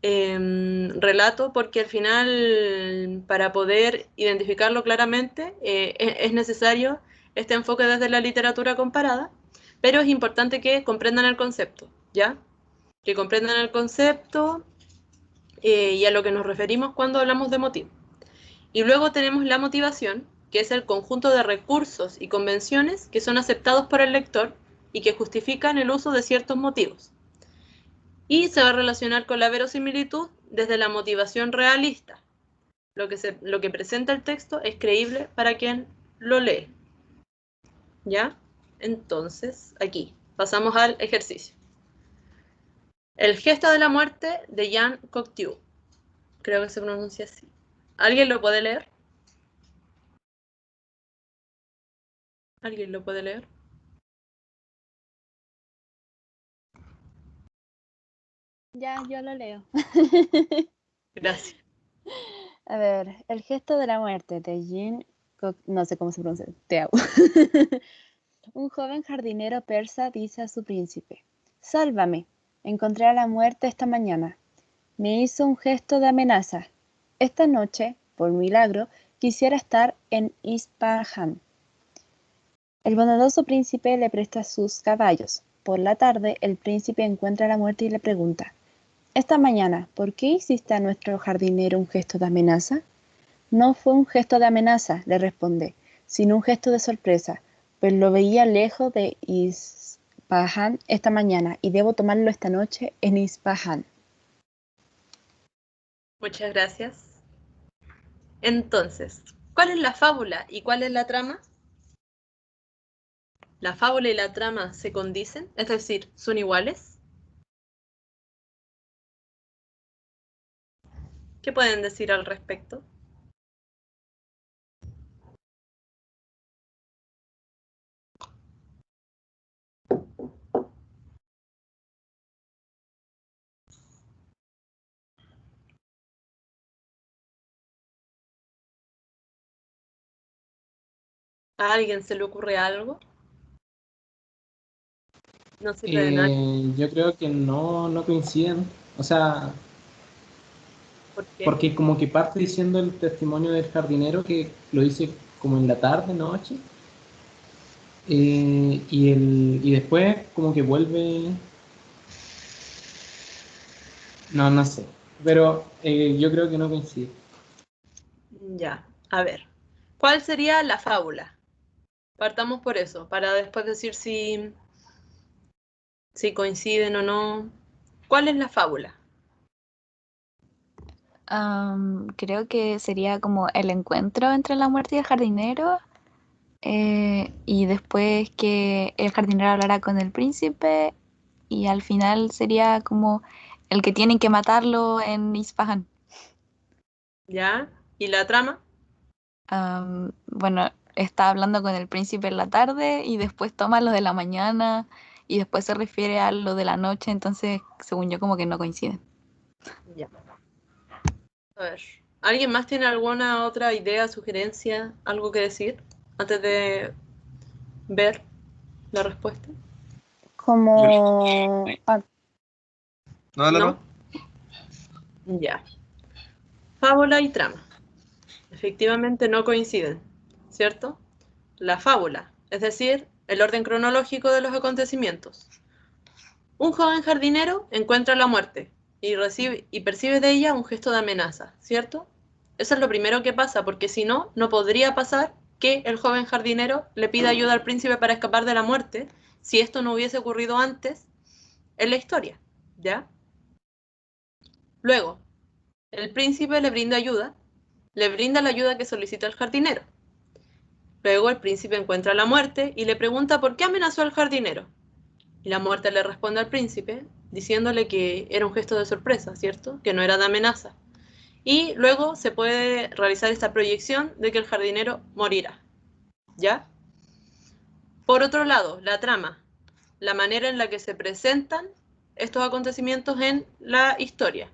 relato, porque al final, para poder identificarlo claramente, es necesario este enfoque desde la literatura comparada, pero es importante que comprendan el concepto, ¿ya? Que comprendan el concepto y a lo que nos referimos cuando hablamos de motivo. Y luego tenemos la motivación, que es el conjunto de recursos y convenciones que son aceptados por el lector y que justifican el uso de ciertos motivos. Y se va a relacionar con la verosimilitud desde la motivación realista. Lo que presenta el texto es creíble para quien lo lee. ¿Ya? Entonces, aquí, pasamos al ejercicio. El gesto de la muerte de Jean Cocteau. Creo que se pronuncia así. ¿Alguien lo puede leer? ¿Alguien lo puede leer? Ya, yo lo leo. Gracias. A ver, el gesto de la muerte de Jean no sé cómo se pronuncia, Teau. Un joven jardinero persa dice a su príncipe: Sálvame, encontré a la muerte esta mañana. Me hizo un gesto de amenaza. Esta noche, por milagro, Quisiera estar en Ispahan. El bondadoso príncipe le presta sus caballos. Por la tarde, el príncipe encuentra a la muerte y le pregunta: «Esta mañana, ¿por qué hiciste a nuestro jardinero un gesto de amenaza?». «No fue un gesto de amenaza», le responde, «sino un gesto de sorpresa, pues lo veía lejos de Ispahan esta mañana y debo tomarlo esta noche en Ispahan». Muchas gracias. Entonces, ¿cuál es la fábula y cuál es la trama? ¿La fábula y la trama se condicen? Es decir, ¿son iguales? ¿Qué pueden decir al respecto? ¿A alguien se le ocurre algo? No sirve de nada. Yo creo que no coinciden. O sea, ¿Por qué? porque como que parte diciendo el testimonio del jardinero que lo dice como en la tarde, noche. Y después como que vuelve. No sé. Pero yo creo que no coincide. Ya, a ver. ¿Cuál sería la fábula? Partamos por eso, para después decir si coinciden o no. ¿Cuál es la fábula? Creo que sería como el encuentro entre la muerte y el jardinero, y después que el jardinero hablará con el príncipe y al final sería como el que tienen que matarlo en Isfahan. ¿Ya? ¿Y la trama? Bueno, está hablando con el príncipe en la tarde y después toma lo de la mañana y después se refiere a lo de la noche, entonces según yo como que no coinciden. Ya. A ver. ¿Alguien más tiene alguna otra idea, sugerencia, algo que decir antes de ver la respuesta? Como... No, dale, ¿No? Ya. Fábula y trama. Efectivamente no coinciden, ¿cierto? La fábula, es decir, el orden cronológico de los acontecimientos. Un joven jardinero encuentra la muerte y percibe de ella un gesto de amenaza, ¿cierto? Eso es lo primero que pasa, porque si no, no podría pasar que el joven jardinero le pida ayuda al príncipe para escapar de la muerte si esto no hubiese ocurrido antes en la historia, ¿ya? Luego, el príncipe le brinda ayuda, le brinda la ayuda que solicita el jardinero. Luego el príncipe encuentra la muerte y le pregunta por qué amenazó al jardinero. Y la muerte le responde al príncipe diciéndole que era un gesto de sorpresa, ¿cierto? Que no era de amenaza. Y luego se puede realizar esta proyección de que el jardinero morirá, ¿ya? Por otro lado, la trama, la manera en la que se presentan estos acontecimientos en la historia.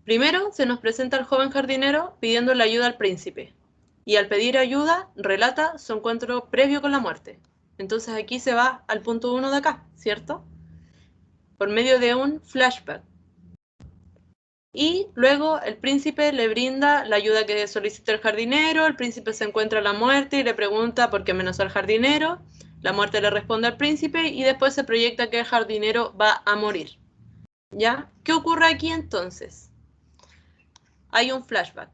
Primero se nos presenta al joven jardinero pidiendo la ayuda al príncipe, y al pedir ayuda relata su encuentro previo con la muerte. Entonces aquí se va al punto 1 de acá, ¿cierto? Por medio de un flashback. Y luego el príncipe le brinda la ayuda que solicita el jardinero, el príncipe se encuentra la muerte y le pregunta por qué amenazó al jardinero, la muerte le responde al príncipe y después se proyecta que el jardinero va a morir. ¿Ya? ¿Qué ocurre aquí entonces? Hay un flashback.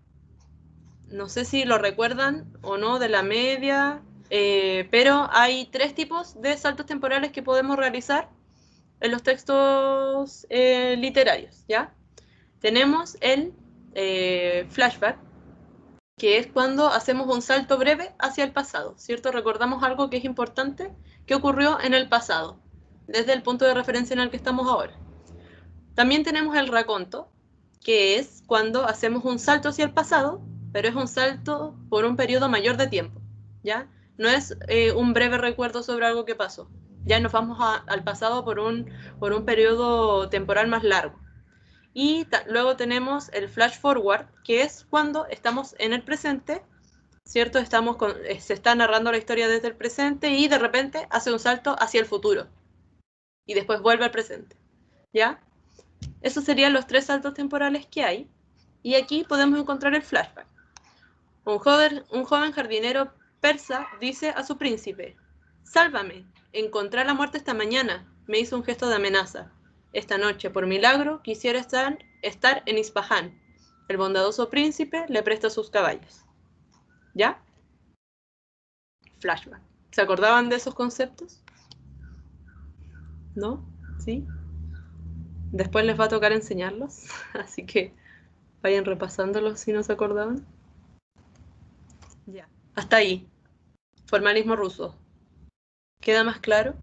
No sé si lo recuerdan o no de la media, pero hay 3 tipos de saltos temporales que podemos realizar en los textos literarios, ¿ya? Tenemos el flashback, que es cuando hacemos un salto breve hacia el pasado, ¿cierto? Recordamos algo que es importante que ocurrió en el pasado, desde el punto de referencia en el que estamos ahora. También tenemos el raconto, que es cuando hacemos un salto hacia el pasado, pero es un salto por un periodo mayor de tiempo, ¿ya? No es un breve recuerdo sobre algo que pasó, ya nos vamos al pasado por un periodo temporal más largo. Y luego tenemos el flash forward, que es cuando estamos en el presente, ¿cierto? Se está narrando la historia desde el presente y de repente hace un salto hacia el futuro y después vuelve al presente, ¿ya? Esos serían los 3 saltos temporales que hay. Y aquí podemos encontrar el flashback. Un joven jardinero persa dice a su príncipe: «Sálvame, encontré la muerte esta mañana». Me hizo un gesto de amenaza. Esta noche, por milagro, quisiera estar en Isfahán. El bondadoso príncipe le presta sus caballos. ¿Ya? Flashback. ¿Se acordaban de esos conceptos? ¿No? ¿Sí? Después les va a tocar enseñarlos, así que vayan repasándolos si no se acordaban. Ya. Hasta ahí. Formalismo ruso. ¿Queda más claro?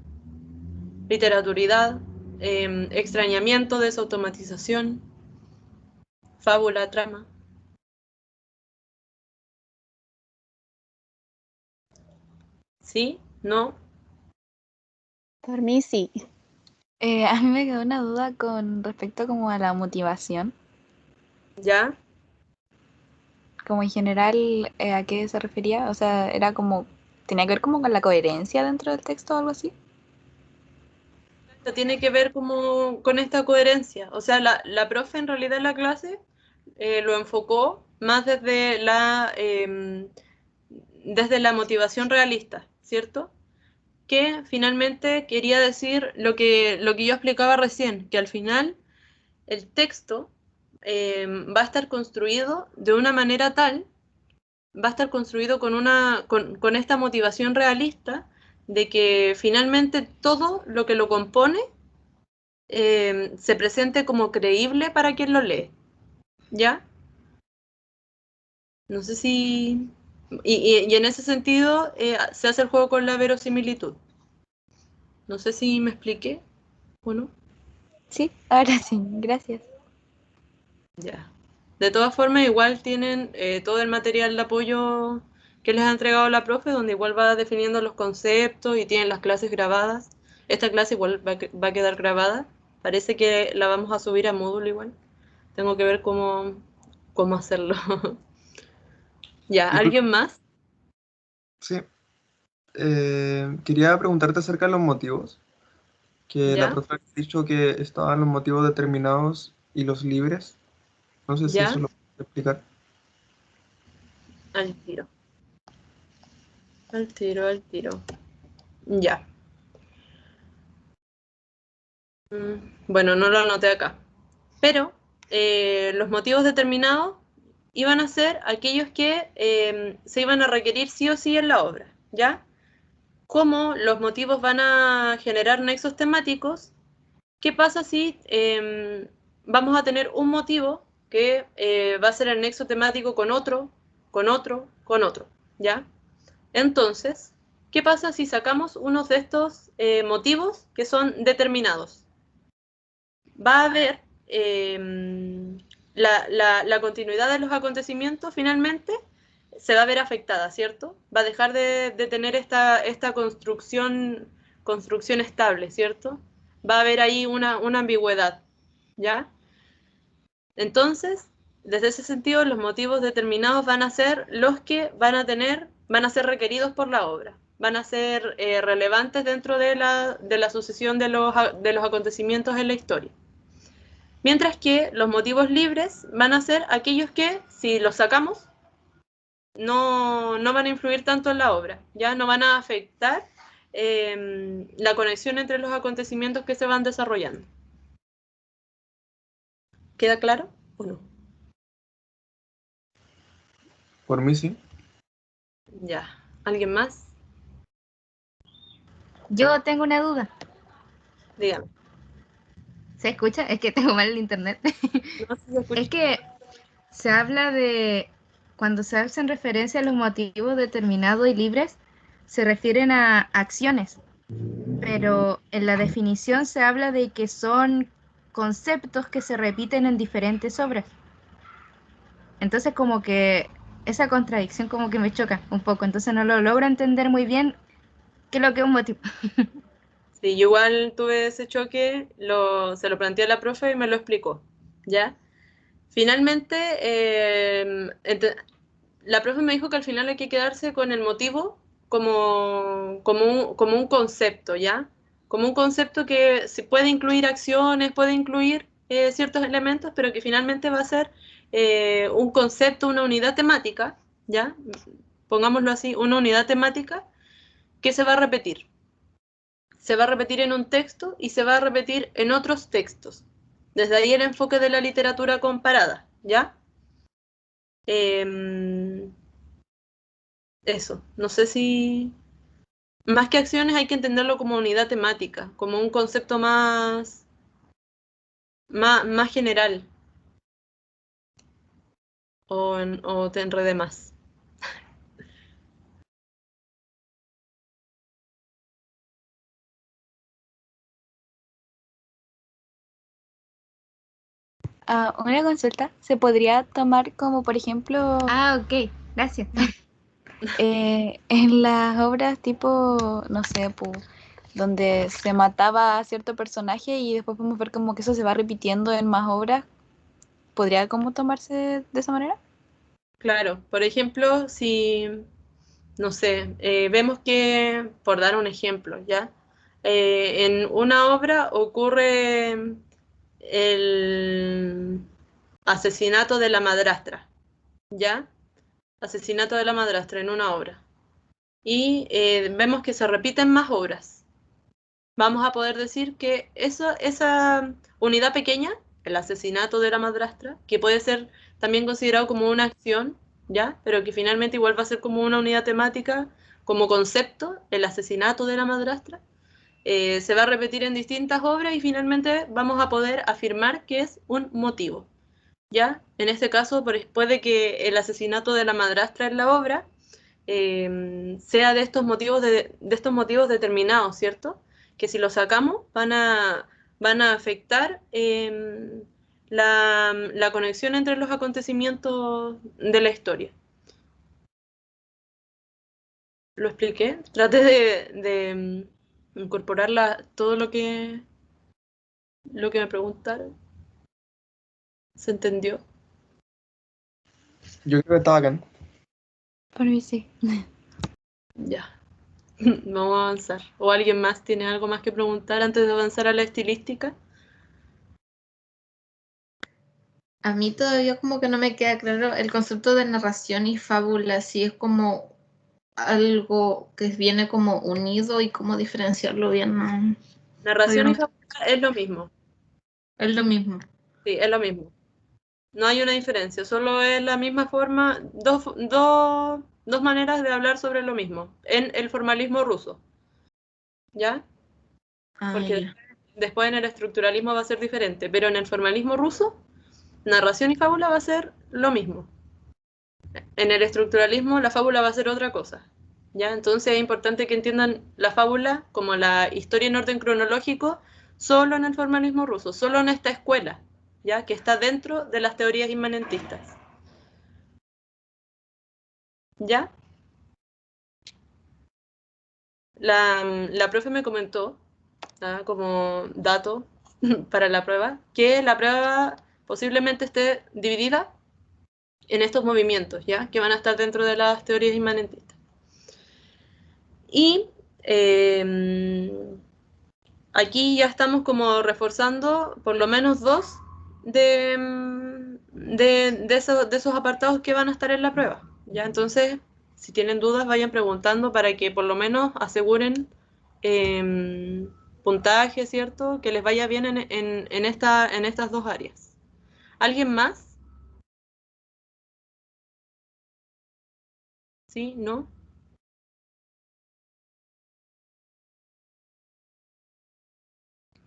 Literaturidad, extrañamiento, desautomatización, fábula, trama. ¿Sí? ¿No? Por mí sí. A mí me quedó una duda con respecto como a la motivación. ¿Ya? Como en general, ¿a qué se refería? O sea, era como, tenía que ver como con la coherencia dentro del texto o algo así. Tiene que ver como con esta coherencia. O sea, la profe en realidad en la clase lo enfocó más desde la motivación realista, ¿cierto? Que finalmente quería decir lo que yo explicaba recién, que al final el texto va a estar construido de una manera tal, va a estar construido con esta motivación realista de que finalmente todo lo que lo compone se presente como creíble para quien lo lee, ¿ya? No sé si... Y en ese sentido se hace el juego con la verosimilitud. No sé si me expliqué o no. Sí, ahora sí, gracias. Ya. De todas formas, igual tienen todo el material de apoyo que les ha entregado la profe, donde igual va definiendo los conceptos y tienen las clases grabadas. Esta clase igual va a quedar grabada. Parece que la vamos a subir a módulo igual. Tengo que ver cómo hacerlo. Ya, Disculpa, ¿alguien más? sí. Quería preguntarte acerca de los motivos. Que la ¿Ya? profe ha dicho que estaban los motivos determinados y los libres. No sé si eso ¿Ya? lo puedo explicar. Al tiro. Al tiro, al tiro. Ya. Bueno, no lo anoté acá. Pero los motivos determinados iban a ser aquellos que se iban a requerir sí o sí en la obra, ¿ya? Como los motivos van a generar nexos temáticos, ¿qué pasa si vamos a tener un motivo que va a ser el nexo temático con otro, con otro, con otro, ¿ya? Entonces, ¿qué pasa si sacamos unos de estos motivos que son determinados? Va a haber la continuidad de los acontecimientos finalmente se va a ver afectada, ¿cierto? Va a dejar de tener esta construcción estable, ¿cierto? Va a haber ahí una ambigüedad, ¿ya? Entonces, desde ese sentido, los motivos determinados van a ser los que van a ser requeridos por la obra, van a ser relevantes dentro de la sucesión de los acontecimientos en la historia. Mientras que los motivos libres van a ser aquellos que, si los sacamos, no van a influir tanto en la obra, ya no van a afectar la conexión entre los acontecimientos que se van desarrollando. ¿Queda claro o no? Por mí sí. Ya. ¿Alguien más? Yo tengo una duda. Dígame. ¿Se escucha? Es que tengo mal el internet. No sé si se escucha. Es que se habla de, cuando se hacen referencia a los motivos determinados y libres, se refieren a acciones, pero en la definición se habla de que son conceptos que se repiten en diferentes obras. Entonces como que esa contradicción como que me choca un poco, entonces no lo logro entender muy bien qué es lo que es un motivo. Sí, yo igual tuve ese choque, se lo planteé a la profe y me lo explicó, ¿ya? Finalmente, la profe me dijo que al final hay que quedarse con el motivo como un concepto, ¿ya? Como un concepto que se puede incluir acciones, puede incluir ciertos elementos, pero que finalmente va a ser un concepto, una unidad temática, ¿ya? Pongámoslo así, una unidad temática que se va a repetir. Se va a repetir en un texto y se va a repetir en otros textos. Desde ahí el enfoque de la literatura comparada, ¿ya? Eso, no sé si... Más que acciones hay que entenderlo como unidad temática, como un concepto más general. O te enredé más. Una consulta, ¿se podría tomar como, por ejemplo, Ok, gracias. en las obras tipo, no sé, donde se mataba a cierto personaje y después podemos ver como que eso se va repitiendo en más obras? ¿Podría como tomarse de esa manera? Claro, por ejemplo, si, no sé, vemos que, por dar un ejemplo, ¿ya? En una obra ocurre el asesinato de la madrastra, ¿ya? Asesinato de la madrastra en una obra. Y vemos que se repiten más obras. Vamos a poder decir que esa unidad pequeña, el asesinato de la madrastra, que puede ser también considerado como una acción, ¿ya? Pero que finalmente igual va a ser como una unidad temática, como concepto, el asesinato de la madrastra, se va a repetir en distintas obras y finalmente vamos a poder afirmar que es un motivo, ¿ya? En este caso, puede que el asesinato de la madrastra en la obra sea de estos motivos determinados, ¿cierto? Que si los sacamos van a afectar la conexión entre los acontecimientos de la historia. ¿Lo expliqué? Traté de incorporar todo lo que me preguntaron. ¿Se entendió? Yo creo que está bacán. Por mí sí. Ya. Vamos a avanzar. ¿O alguien más tiene algo más que preguntar antes de avanzar a la estilística? A mí todavía como que no me queda claro el concepto de narración y fábula, si es como algo que viene como unido y cómo diferenciarlo bien, no. Narración y Todavía fábula es lo mismo. es lo mismo. Sí, es lo mismo. No hay una diferencia, solo es la misma forma, dos maneras de hablar sobre lo mismo, en el formalismo ruso, ¿ya? Porque Ya. después en el estructuralismo va a ser diferente, pero en el formalismo ruso, narración y fábula va a ser lo mismo. En el estructuralismo la fábula va a ser otra cosa, ¿ya? Entonces es importante que entiendan la fábula como la historia en orden cronológico solo en el formalismo ruso, solo en esta escuela, ¿ya? Que está dentro de las teorías inmanentistas. ¿Ya? La profe me comentó, como dato para la prueba, que la prueba posiblemente esté dividida en estos movimientos, ¿ya? Que van a estar dentro de las teorías inmanentistas. Y aquí ya estamos como reforzando por lo menos dos de esos apartados que van a estar en la prueba, ¿ya? Entonces, si tienen dudas, vayan preguntando para que por lo menos aseguren puntaje, ¿cierto? Que les vaya bien en estas dos áreas. ¿Alguien más? ¿Sí? ¿No?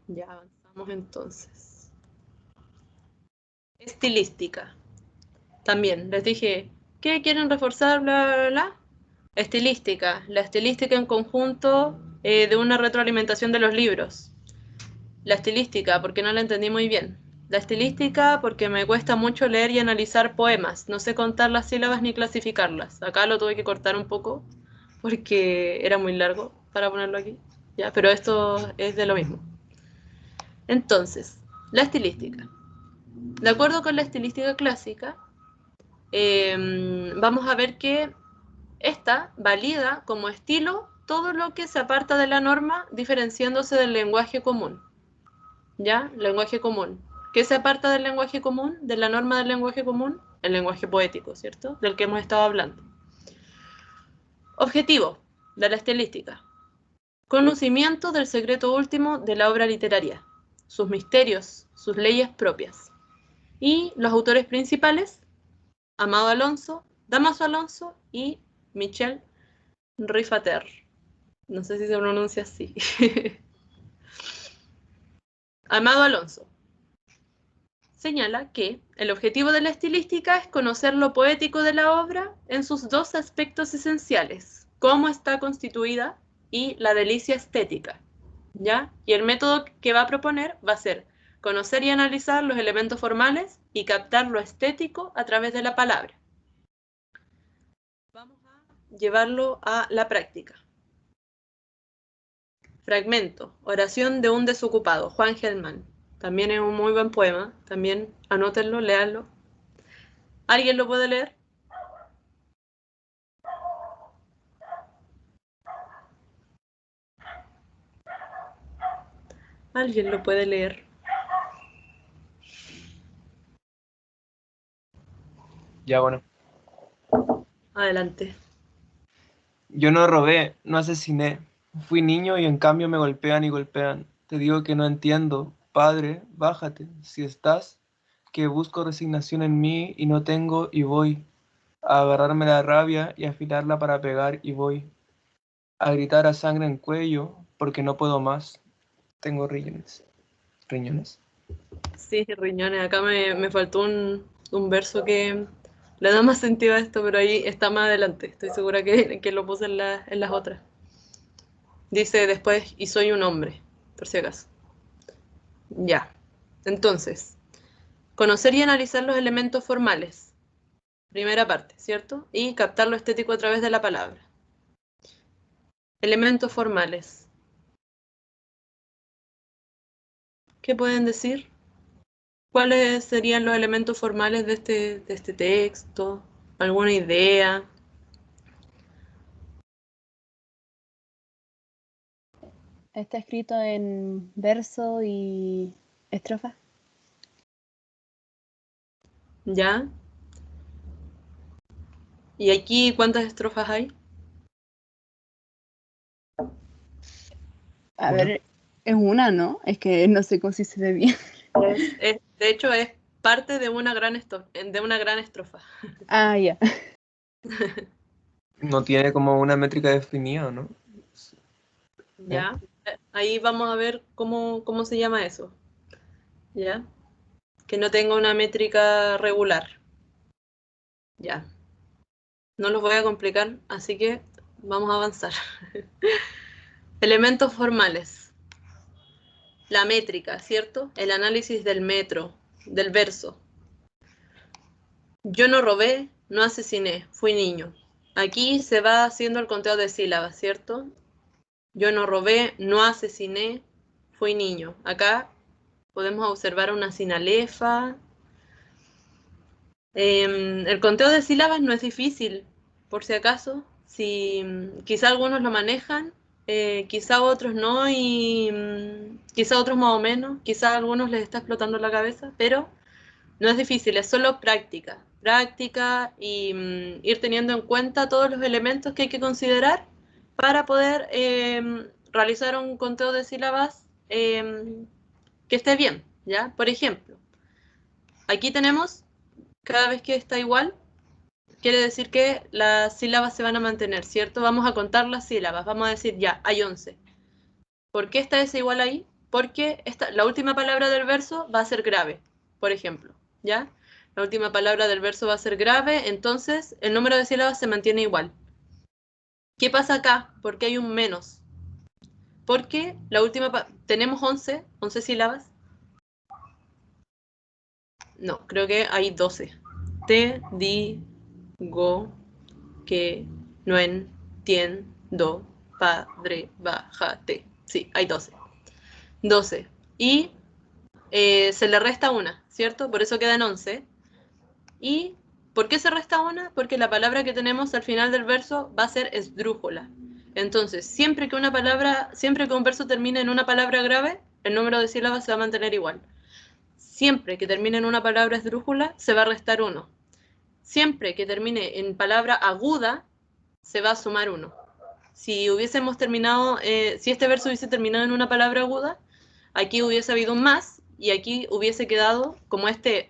Ya avanzamos entonces. Estilística. También les dije, ¿qué quieren reforzar? Bla, bla, bla. Estilística. La estilística en conjunto de una retroalimentación de los libros. La estilística, porque no la entendí muy bien. La estilística, porque me cuesta mucho leer y analizar poemas. No sé contar las sílabas ni clasificarlas. Acá lo tuve que cortar un poco porque era muy largo para ponerlo aquí. ¿Ya? Pero esto es de lo mismo. Entonces, la estilística. De acuerdo con la estilística clásica, vamos a ver que esta valida como estilo todo lo que se aparta de la norma, diferenciándose del lenguaje común. ¿Ya? Lenguaje común. ¿Qué se aparta del lenguaje común? De la norma del lenguaje común, el lenguaje poético, ¿cierto? Del que hemos estado hablando. Objetivo de la estilística. Conocimiento del secreto último de la obra literaria, sus misterios, sus leyes propias. Y los autores principales, Amado Alonso, Dámaso Alonso y Michel Riffater. No sé si se pronuncia así. Amado Alonso señala que el objetivo de la estilística es conocer lo poético de la obra en sus dos aspectos esenciales, cómo está constituida y la delicia estética, ¿ya? Y el método que va a proponer va a ser conocer y analizar los elementos formales y captar lo estético a través de la palabra. Vamos a llevarlo a la práctica. Fragmento, oración de un desocupado, Juan Gelman. También es un muy buen poema, también anótenlo, léanlo. ¿Alguien lo puede leer? ¿Alguien lo puede leer? Ya, bueno. Adelante. Yo no robé, no asesiné. Fui niño y en cambio me golpean y golpean. Te digo que no entiendo. Padre, bájate. Si estás, que busco resignación en mí y no tengo y voy. A agarrarme la rabia y afilarla para pegar y voy. A gritar a sangre en cuello porque no puedo más. Tengo riñones. ¿Riñones? Sí, riñones. Acá me faltó un verso que le da más sentido a esto, pero ahí está más adelante. Estoy segura que lo puse en las otras. Dice después, y soy un hombre, por si acaso. Ya. Entonces, conocer y analizar los elementos formales. Primera parte, ¿cierto? Y captar lo estético a través de la palabra. Elementos formales. ¿Qué pueden decir? ¿Cuáles serían los elementos formales de este texto? ¿Alguna idea? Está escrito en verso y estrofa. ¿Ya? ¿Y aquí cuántas estrofas hay? A Una. ver, es una, ¿no? Es que no sé cómo si se ve bien. De hecho, es parte de una gran estrofa. Ah, ya. No tiene como una métrica definida, ¿no? ¿Ya? Ahí vamos a ver cómo se llama eso. ¿Ya? Que no tenga una métrica regular. Ya. No los voy a complicar, así que vamos a avanzar. Elementos formales. La métrica, ¿cierto? El análisis del metro, del verso. Yo no robé, no asesiné, fui niño. Aquí se va haciendo el conteo de sílabas, ¿cierto? Yo no robé, no asesiné, fui niño. Acá podemos observar una sinalefa. El conteo de sílabas no es difícil, por si acaso. Si quizá algunos lo manejan, quizá otros no, y quizá otros más o menos, quizá a algunos les está explotando la cabeza, pero no es difícil, es solo práctica. Práctica y ir teniendo en cuenta todos los elementos que hay que considerar para poder realizar un conteo de sílabas que esté bien, ¿ya? Por ejemplo, aquí tenemos, cada vez que está igual, quiere decir que las sílabas se van a mantener, ¿cierto? Vamos a contar las sílabas, vamos a decir ya, hay 11. ¿Por qué está ese igual ahí? Porque la última palabra del verso va a ser grave, por ejemplo, ¿ya? La última palabra del verso va a ser grave, entonces el número de sílabas se mantiene igual. ¿Qué pasa acá? ¿Por qué hay un menos? Porque tenemos 11 sílabas. No, creo que hay 12. Te digo que no entiendo, padre, bájate. Sí, hay 12. 12. Y se le resta una, ¿cierto? Por eso quedan 11. ¿Y por qué se resta una? Porque la palabra que tenemos al final del verso va a ser esdrújula. Entonces, siempre que un verso termine en una palabra grave, el número de sílabas se va a mantener igual. Siempre que termine en una palabra esdrújula, se va a restar 1. Siempre que termine en palabra aguda, se va a sumar 1. Si hubiésemos terminado, si este verso hubiese terminado en una palabra aguda, aquí hubiese habido un más, y aquí hubiese quedado como este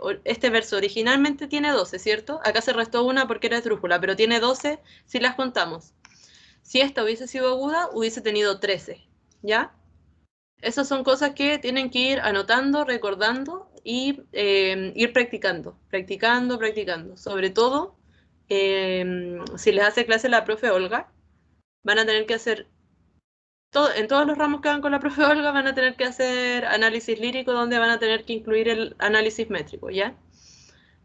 verso originalmente tiene 12, ¿cierto? Acá se restó una porque era esdrújula, pero tiene 12 si las contamos. Si esta hubiese sido aguda, hubiese tenido 13, ¿ya? Esas son cosas que tienen que ir anotando, recordando y ir practicando. Sobre todo, si les hace clase la profe Olga, van a tener que hacer, en todos los ramos que van con la profe Olga, van a tener que hacer análisis lírico, donde van a tener que incluir el análisis métrico, ¿ya?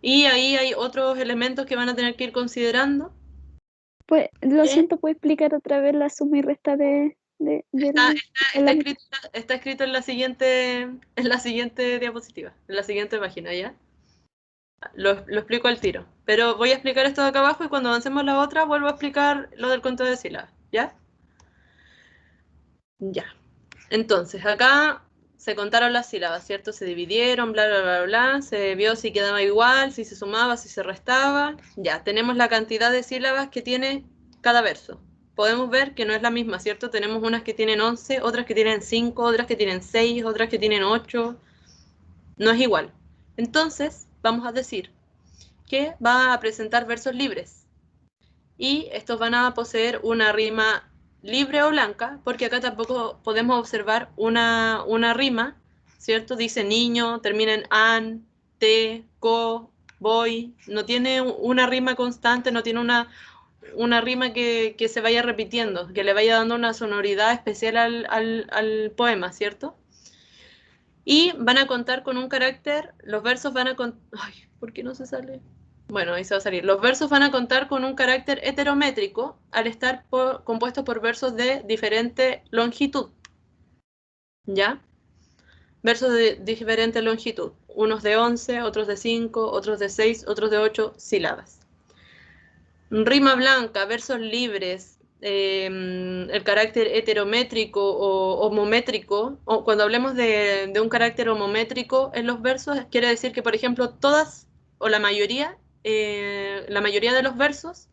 Y ahí hay otros elementos que van a tener que ir considerando. Pues, lo siento, ¿puedo explicar otra vez la suma y resta Está escrito en la siguiente diapositiva, en la siguiente página, ¿ya? Lo explico al tiro. Pero voy a explicar esto de acá abajo y cuando avancemos a la otra vuelvo a explicar lo del conteo de sílabas, ¿ya? Ya. Entonces, acá se contaron las sílabas, ¿cierto? Se dividieron, bla, bla, bla, bla. Se vio si quedaba igual, si se sumaba, si se restaba. Ya, tenemos la cantidad de sílabas que tiene cada verso. Podemos ver que no es la misma, ¿cierto? Tenemos unas que tienen 11, otras que tienen 5, otras que tienen 6, otras que tienen 8. No es igual. Entonces, vamos a decir que va a presentar versos libres. Y estos van a poseer una rima libre o blanca, porque acá tampoco podemos observar una rima, ¿cierto? Dice niño, termina en an, te, co, voy. No tiene una rima constante, no tiene una rima que se vaya repitiendo, que le vaya dando una sonoridad especial al poema, ¿cierto? Y van a contar con un carácter, los versos van a contar... Ay, ¿por qué no se sale? Bueno, ahí se va a salir. Los versos van a contar con un carácter heterométrico al estar compuestos por versos de diferente longitud. ¿Ya? Versos de diferente longitud. Unos de 11, otros de 5, otros de 6, otros de 8 sílabas. Rima blanca, versos libres, el carácter heterométrico o homométrico, o cuando hablemos de un carácter homométrico en los versos, quiere decir que, por ejemplo, todas o la mayoría de los versos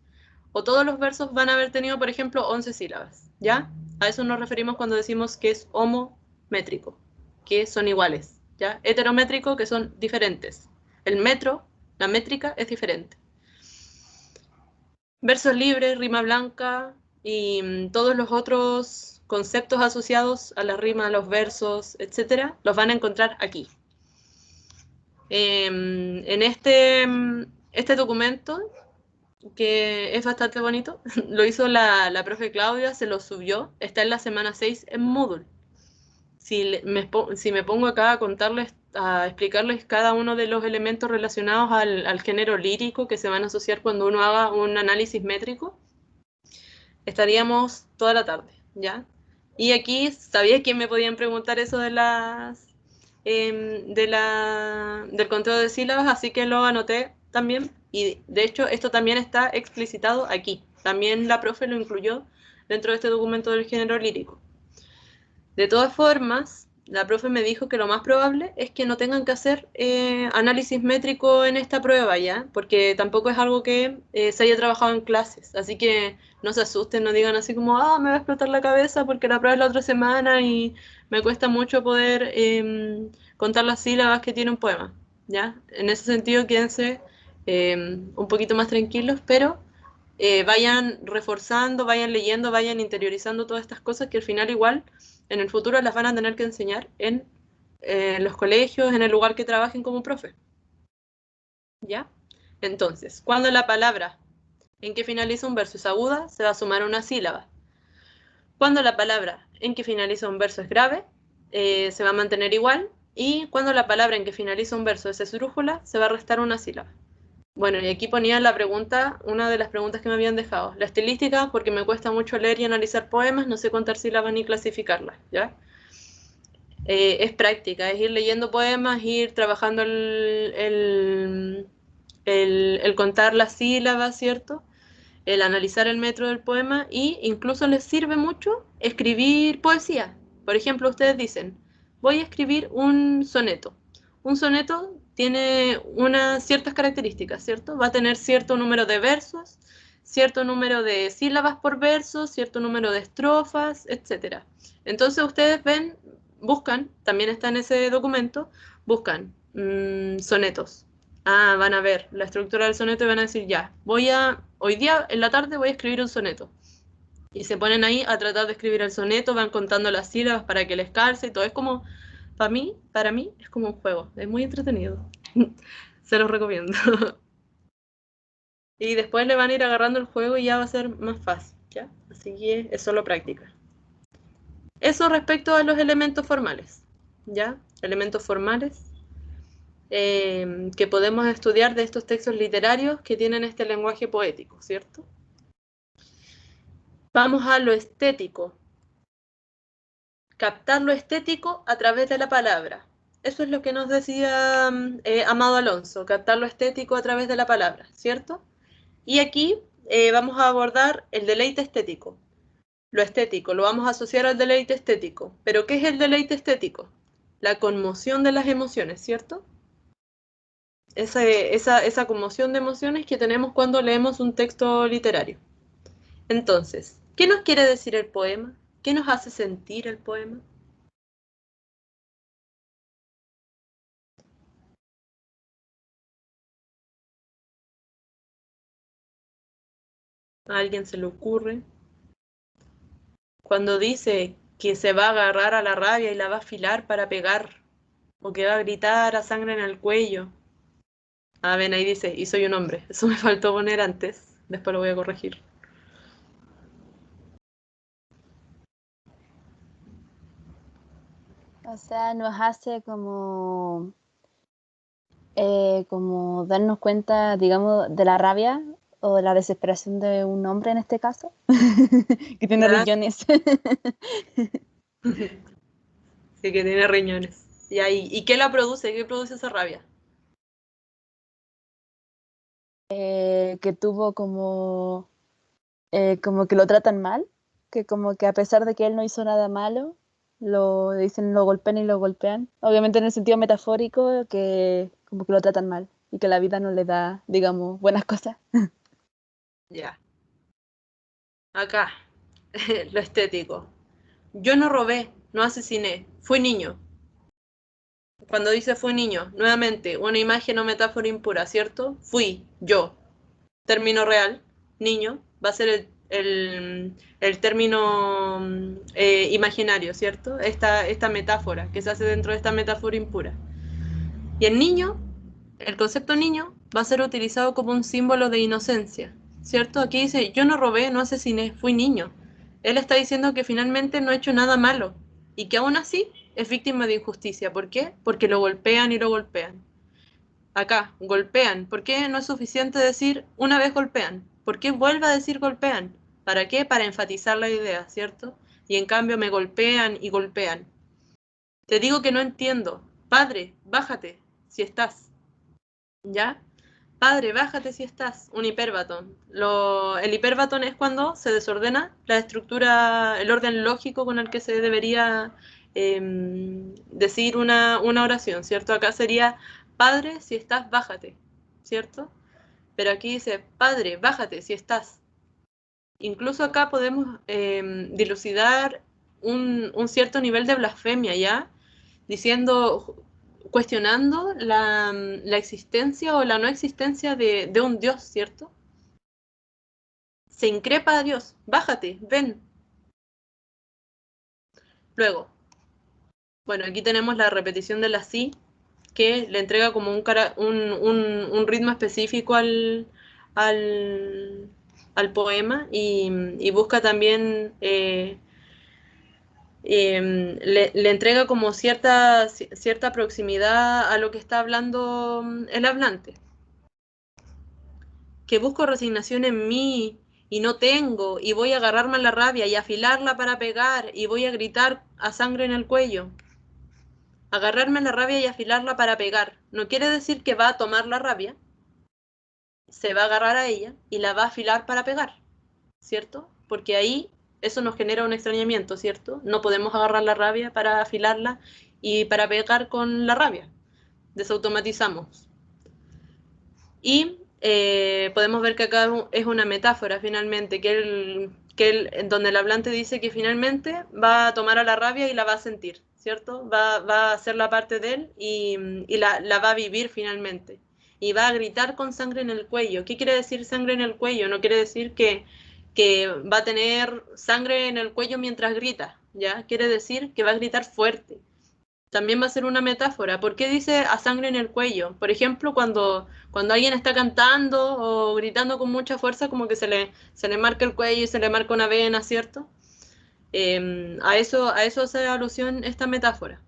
o todos los versos van a haber tenido, por ejemplo, 11 sílabas, ¿ya? A eso nos referimos cuando decimos que es homométrico, que son iguales, ¿ya? Heterométrico, que son diferentes. El metro, la métrica, es diferente. Versos libres, rima blanca y todos los otros conceptos asociados a la rima, a los versos, etcétera, los van a encontrar aquí. En este documento, que es bastante bonito, lo hizo la profe Claudia, se lo subió, está en la semana 6 en Moodle. Si me pongo acá a contarles, a explicarles cada uno de los elementos relacionados al género lírico que se van a asociar cuando uno haga un análisis métrico, estaríamos toda la tarde, ¿ya? Y aquí, ¿sabía que me podían preguntar eso de del conteo de sílabas? Así que lo anoté también, y de hecho esto también está explicitado aquí. También la profe lo incluyó dentro de este documento del género lírico. De todas formas, la profe me dijo que lo más probable es que no tengan que hacer análisis métrico en esta prueba, ¿ya? Porque tampoco es algo que se haya trabajado en clases. Así que no se asusten, no digan así como, me va a explotar la cabeza porque la prueba es la otra semana y me cuesta mucho poder contar las sílabas que tiene un poema, ¿ya? En ese sentido, quédense un poquito más tranquilos, pero vayan reforzando, vayan leyendo, vayan interiorizando todas estas cosas que al final igual en el futuro las van a tener que enseñar en los colegios, en el lugar que trabajen como profe. ¿Ya? Entonces, cuando la palabra en que finaliza un verso es aguda, se va a sumar una sílaba. Cuando la palabra en que finaliza un verso es grave, se va a mantener igual. Y cuando la palabra en que finaliza un verso es esdrújula, se va a restar una sílaba. Bueno, y aquí ponía la pregunta, una de las preguntas que me habían dejado. La estilística, porque me cuesta mucho leer y analizar poemas, no sé contar sílabas ni clasificarlas, ¿ya? Es práctica, es ir leyendo poemas, ir trabajando el contar las sílabas, ¿cierto? El analizar el metro del poema, y incluso les sirve mucho escribir poesía. Por ejemplo, ustedes dicen, voy a escribir un soneto. Un soneto tiene unas ciertas características, ¿cierto? Va a tener cierto número de versos, cierto número de sílabas por verso, cierto número de estrofas, etc. Entonces ustedes ven, buscan, también está en ese documento, buscan sonetos. Van a ver la estructura del soneto y van a decir, ya, hoy día en la tarde voy a escribir un soneto. Y se ponen ahí a tratar de escribir el soneto, van contando las sílabas para que les calce y todo. Es como, para mí es como un juego, es muy entretenido. Se los recomiendo. Y después le van a ir agarrando el juego y ya va a ser más fácil, ¿ya? Así que es solo práctica. Eso respecto a los elementos formales, ¿ya? Elementos formales que podemos estudiar de estos textos literarios que tienen este lenguaje poético, ¿cierto? Vamos a lo estético. Captar lo estético a través de la palabra. Eso es lo que nos decía Amado Alonso, captar lo estético a través de la palabra, ¿cierto? Y aquí vamos a abordar el deleite estético. Lo estético lo vamos a asociar al deleite estético. ¿Pero qué es el deleite estético? La conmoción de las emociones, ¿cierto? Esa conmoción de emociones que tenemos cuando leemos un texto literario. Entonces, ¿qué nos quiere decir el poema? ¿Qué nos hace sentir el poema? ¿A alguien se le ocurre? Cuando dice que se va a agarrar a la rabia y la va a afilar para pegar, o que va a gritar a sangre en el cuello. Ven, ahí dice, y soy un hombre. Eso me faltó poner antes, después lo voy a corregir. O sea, nos hace como darnos cuenta, digamos, de la rabia o de la desesperación de un hombre en este caso, que tiene ¿Ya? riñones. Sí, que tiene riñones. ¿Y qué la produce? ¿Qué produce esa rabia? Que tuvo como que lo tratan mal, que como que a pesar de que él no hizo nada malo, lo dicen, lo golpean y lo golpean. Obviamente en el sentido metafórico, que como que lo tratan mal y que la vida no le da, digamos, buenas cosas. Ya. Acá, lo estético. Yo no robé, no asesiné, fui niño. Cuando dice fui niño, nuevamente, una imagen o metáfora impura, ¿cierto? Fui, yo. Término real, niño, va a ser el término imaginario, ¿cierto? Esta metáfora que se hace dentro de esta metáfora impura. Y el niño, el concepto niño, va a ser utilizado como un símbolo de inocencia, ¿cierto? Aquí dice, yo no robé, no asesiné, fui niño. Él está diciendo que finalmente no ha hecho nada malo y que aún así es víctima de injusticia. ¿Por qué? Porque lo golpean y lo golpean. Acá, golpean. ¿Por qué no es suficiente decir una vez golpean? ¿Por qué vuelve a decir golpean? ¿Para qué? Para enfatizar la idea, ¿cierto? Y en cambio me golpean y golpean. Te digo que no entiendo. Padre, bájate, si estás. ¿Ya? Padre, bájate si estás. Un hiperbatón. El hiperbatón es cuando se desordena la estructura, el orden lógico con el que se debería decir una oración, ¿cierto? Acá sería, Padre, si estás, bájate, ¿cierto? Pero aquí dice, Padre, bájate si estás. Incluso acá podemos dilucidar un cierto nivel de blasfemia, ¿ya? Diciendo, cuestionando la existencia o la no existencia de un Dios, ¿cierto? Se increpa a Dios, bájate, ven. Luego, bueno, aquí tenemos la repetición de la sí, que le entrega como un ritmo específico al poema y busca también le entrega como cierta proximidad a lo que está hablando el hablante. Que busco resignación en mí y no tengo, y voy a agarrarme a la rabia y afilarla para pegar, y voy a gritar a sangre en el cuello. Agarrarme a la rabia y afilarla para pegar. No quiere decir que va a tomar la rabia, se va a agarrar a ella y la va a afilar para pegar, ¿cierto? Porque ahí eso nos genera un extrañamiento, ¿cierto? No podemos agarrar la rabia para afilarla y para pegar con la rabia. Desautomatizamos. Y podemos ver que acá es una metáfora finalmente, en donde el hablante dice que finalmente va a tomar a la rabia y la va a sentir, ¿cierto? Va a hacer la parte de él y la va a vivir finalmente. Y va a gritar con sangre en el cuello. ¿Qué quiere decir sangre en el cuello? No quiere decir que va a tener sangre en el cuello mientras grita, ¿ya? Quiere decir que va a gritar fuerte. También va a ser una metáfora. ¿Por qué dice a sangre en el cuello? Por ejemplo, cuando alguien está cantando o gritando con mucha fuerza, como que se le marca el cuello y se le marca una vena, ¿cierto? A eso hace alusión esta metáfora.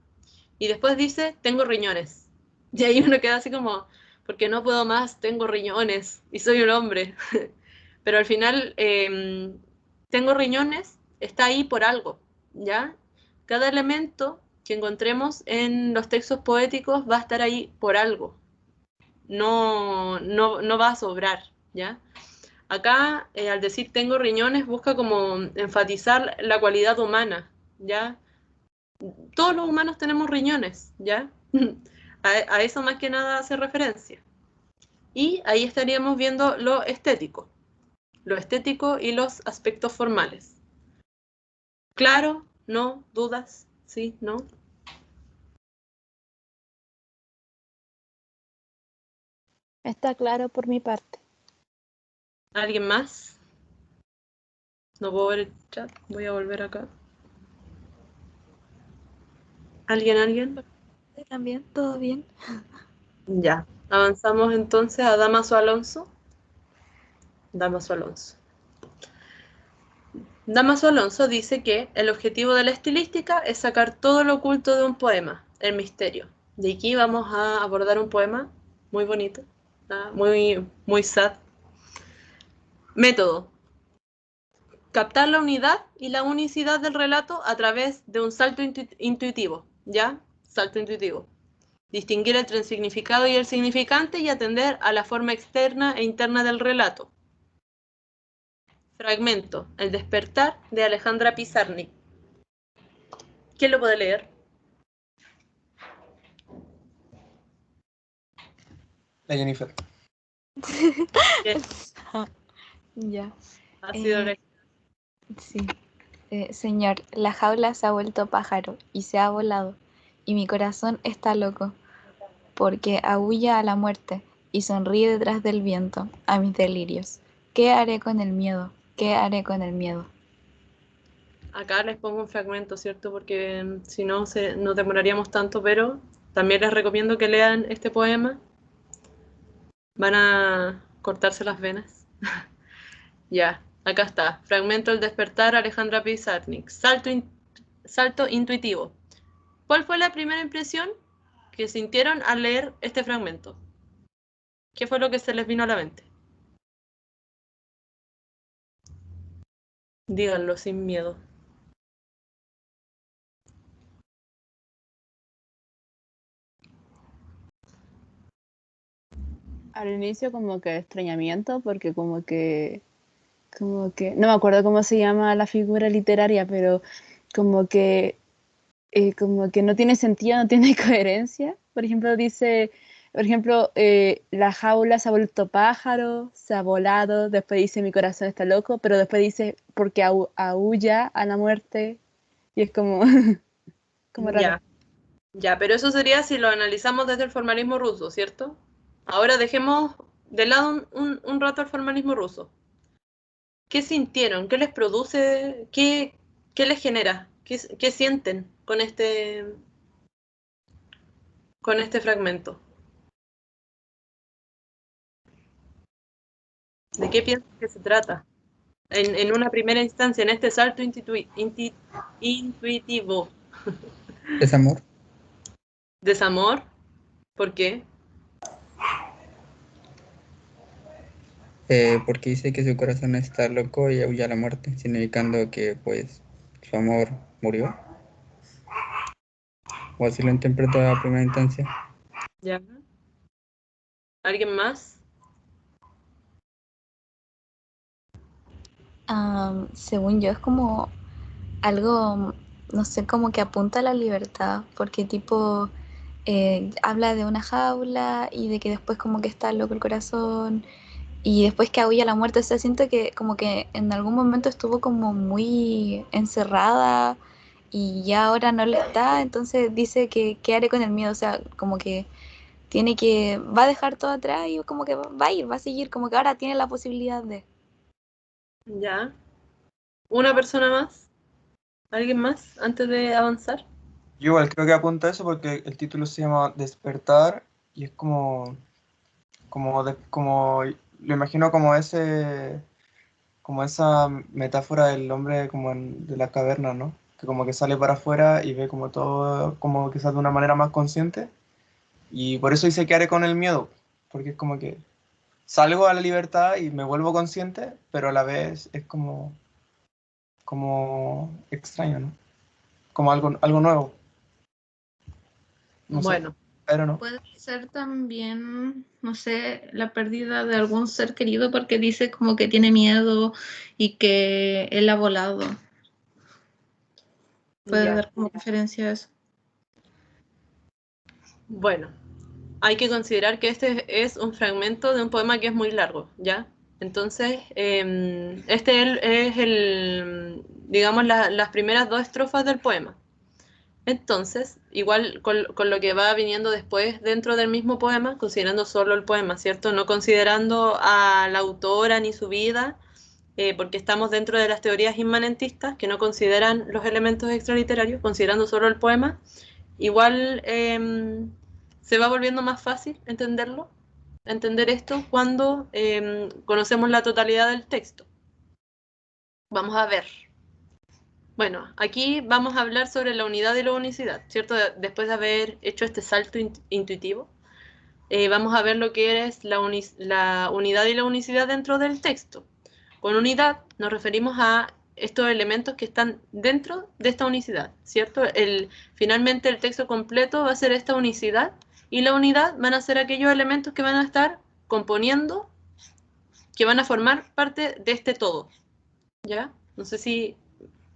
Y después dice, tengo riñones. Y ahí uno queda así como, porque no puedo más, tengo riñones y soy un hombre. Pero al final, tengo riñones, está ahí por algo, ¿ya? Cada elemento que encontremos en los textos poéticos va a estar ahí por algo. No va a sobrar, ¿ya? Acá, al decir tengo riñones, busca como enfatizar la cualidad humana, ¿ya? Todos los humanos tenemos riñones, ¿ya? A eso más que nada hace referencia. Y ahí estaríamos viendo lo estético y los aspectos formales. ¿Claro? ¿No? ¿Dudas? ¿Sí? ¿No? Está claro por mi parte. ¿Alguien más? No puedo ver el chat, voy a volver acá. ¿Alguien? También, todo bien. Ya. Avanzamos entonces a Dámaso Alonso. Dámaso Alonso. Dámaso Alonso dice que el objetivo de la estilística es sacar todo lo oculto de un poema, el misterio. De aquí vamos a abordar un poema muy bonito, muy, muy sad. Método. Captar la unidad y la unicidad del relato a través de un salto intuitivo, ¿ya? Salto intuitivo. Distinguir entre el significado y el significante y atender a la forma externa e interna del relato. Fragmento, El despertar, de Alejandra Pizarnik. ¿Quién lo puede leer? La Jennifer. Ya. Ha sido Sí. Señor, la jaula se ha vuelto pájaro y se ha volado, y mi corazón está loco, porque aúlla a la muerte y sonríe detrás del viento a mis delirios. ¿Qué haré con el miedo? ¿Qué haré con el miedo? Acá les pongo un fragmento, ¿cierto? Porque si no, nos demoraríamos tanto, pero también les recomiendo que lean este poema. Van a cortarse las venas. Ya, acá está. Fragmento El despertar, Alejandra Pizarnik. Salto intuitivo. ¿Cuál fue la primera impresión que sintieron al leer este fragmento? ¿Qué fue lo que se les vino a la mente? Díganlo sin miedo. Al inicio como que extrañamiento, porque no me acuerdo cómo se llama la figura literaria, pero como que no tiene sentido, no tiene coherencia. Por ejemplo, la jaula se ha vuelto pájaro, se ha volado, después dice mi corazón está loco, pero después dice porque aúlla a la muerte, y es como, como raro. Ya, pero eso sería si lo analizamos desde el formalismo ruso, ¿cierto? Ahora dejemos de lado un rato el formalismo ruso. ¿Qué sintieron? ¿Qué les produce? ¿Qué les genera? ¿Qué sienten con este fragmento? ¿De qué piensan que se trata? En una primera instancia, en este salto intuitivo. Desamor. ¿Desamor? ¿Por qué? Porque dice que su corazón está loco y aúlla a la muerte, significando que pues su amor murió. O así lo interpreto a primera instancia. ¿Ya? ¿Alguien más? Según yo es como algo, no sé, como que apunta a la libertad, porque tipo habla de una jaula y de que después como que está loco el corazón y después que aúlla la muerte. O sea, siento que como que en algún momento estuvo como muy encerrada y ya ahora no lo está, entonces dice que qué haré con el miedo. O sea, como que va a dejar todo atrás y como que va a ir, va a seguir, como que ahora tiene la posibilidad de... Ya. ¿Una persona más? ¿Alguien más antes de avanzar? Yo igual creo que apunta a eso porque el título se llama Despertar y es como lo imagino como esa metáfora del hombre como de la caverna, ¿no? Que como que sale para afuera y ve como todo, como quizás de una manera más consciente. Y por eso dice que haré con el miedo, porque es como que salgo a la libertad y me vuelvo consciente, pero a la vez es como extraño, ¿no? Como algo nuevo. No sé, Bueno, pero no. Puede ser también, no sé, la pérdida de algún ser querido porque dice como que tiene miedo y que él ha volado. Puede ya. dar como referencia a eso. Bueno, hay que considerar que este es un fragmento de un poema que es muy largo, ¿ya? Entonces, este es digamos, las primeras dos estrofas del poema. Entonces, igual con lo que va viniendo después dentro del mismo poema, considerando solo el poema, ¿cierto? No considerando a la autora ni su vida, porque estamos dentro de las teorías inmanentistas que no consideran los elementos extraliterarios, considerando solo el poema, igual se va volviendo más fácil entenderlo, entender esto cuando conocemos la totalidad del texto. Vamos a ver. Bueno, aquí vamos a hablar sobre la unidad y la unicidad, ¿cierto? Después de haber hecho este salto intuitivo, vamos a ver lo que es la unidad y la unicidad dentro del texto. Con unidad nos referimos a estos elementos que están dentro de esta unicidad, ¿cierto? Finalmente el texto completo va a ser esta unicidad y la unidad van a ser aquellos elementos que van a estar componiendo, que van a formar parte de este todo, ¿ya? No sé si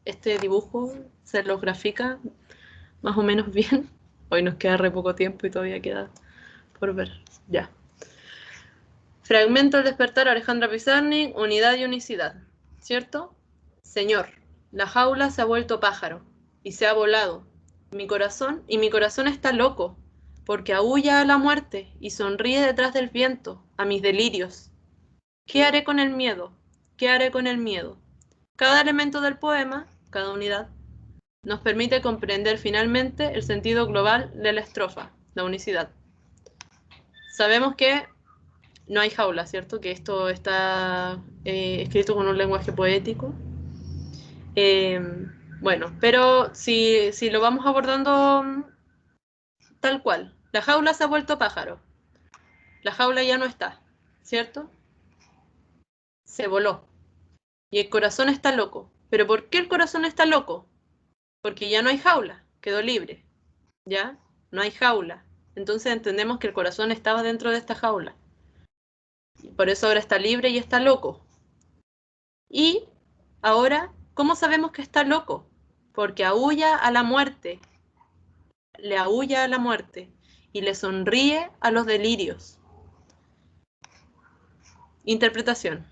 este dibujo se lo grafica más o menos bien. Hoy nos queda re poco tiempo y todavía queda por ver. Ya. Fragmento El despertar, Alejandra Pizarnik, unidad y unicidad. ¿Cierto? Señor, la jaula se ha vuelto pájaro y se ha volado. Mi corazón está loco, porque aúlla a la muerte y sonríe detrás del viento, a mis delirios. ¿Qué haré con el miedo? ¿Qué haré con el miedo? Cada elemento del poema, cada unidad, nos permite comprender finalmente el sentido global de la estrofa, la unicidad. Sabemos que no hay jaula, ¿cierto? Que esto está escrito con un lenguaje poético. Bueno, pero si lo vamos abordando tal cual, la jaula se ha vuelto pájaro. La jaula ya no está, ¿cierto? Se voló. Y el corazón está loco. ¿Pero por qué el corazón está loco? Porque ya no hay jaula, quedó libre. ¿Ya? No hay jaula. Entonces entendemos que el corazón estaba dentro de esta jaula. Por eso ahora está libre y está loco. Y ahora, ¿cómo sabemos que está loco? Porque aúlla a la muerte. Le aúlla a la muerte. Y le sonríe a los delirios. Interpretación.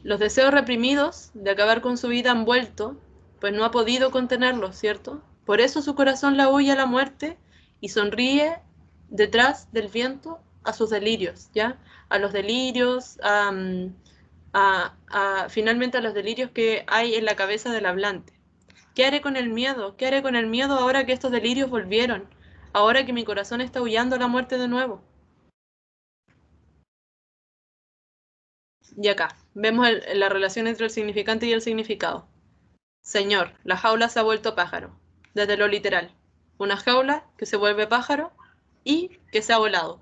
Los deseos reprimidos de acabar con su vida han vuelto, pues no ha podido contenerlos, ¿cierto? Por eso su corazón la huye a la muerte y sonríe detrás del viento a sus delirios, ¿ya? A los delirios, finalmente a los delirios que hay en la cabeza del hablante. ¿Qué haré con el miedo? ¿Qué haré con el miedo ahora que estos delirios volvieron? Ahora que mi corazón está huyendo a la muerte de nuevo. Y acá, vemos la relación entre el significante y el significado. Señor, la jaula se ha vuelto pájaro, desde lo literal. Una jaula que se vuelve pájaro y que se ha volado.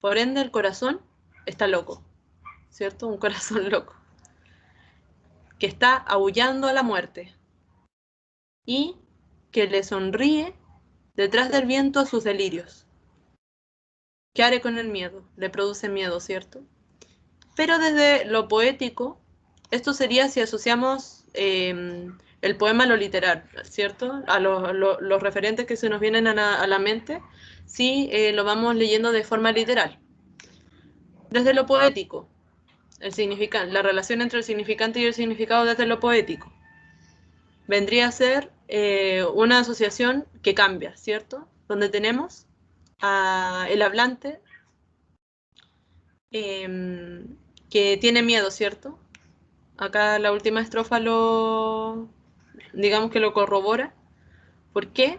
Por ende, el corazón está loco, ¿cierto? Un corazón loco, que está aullando a la muerte y que le sonríe detrás del viento a sus delirios. ¿Qué haré con el miedo? Le produce miedo, ¿cierto? Pero desde lo poético, esto sería si asociamos el poema a lo literal, ¿cierto? A los referentes que se nos vienen a la mente, si lo vamos leyendo de forma literal. Desde lo poético, la relación entre el significante y el significado desde lo poético. Vendría a ser una asociación que cambia, ¿cierto? Donde tenemos el hablante que tiene miedo, ¿cierto? Acá la última estrofa digamos que lo corrobora. ¿Por qué?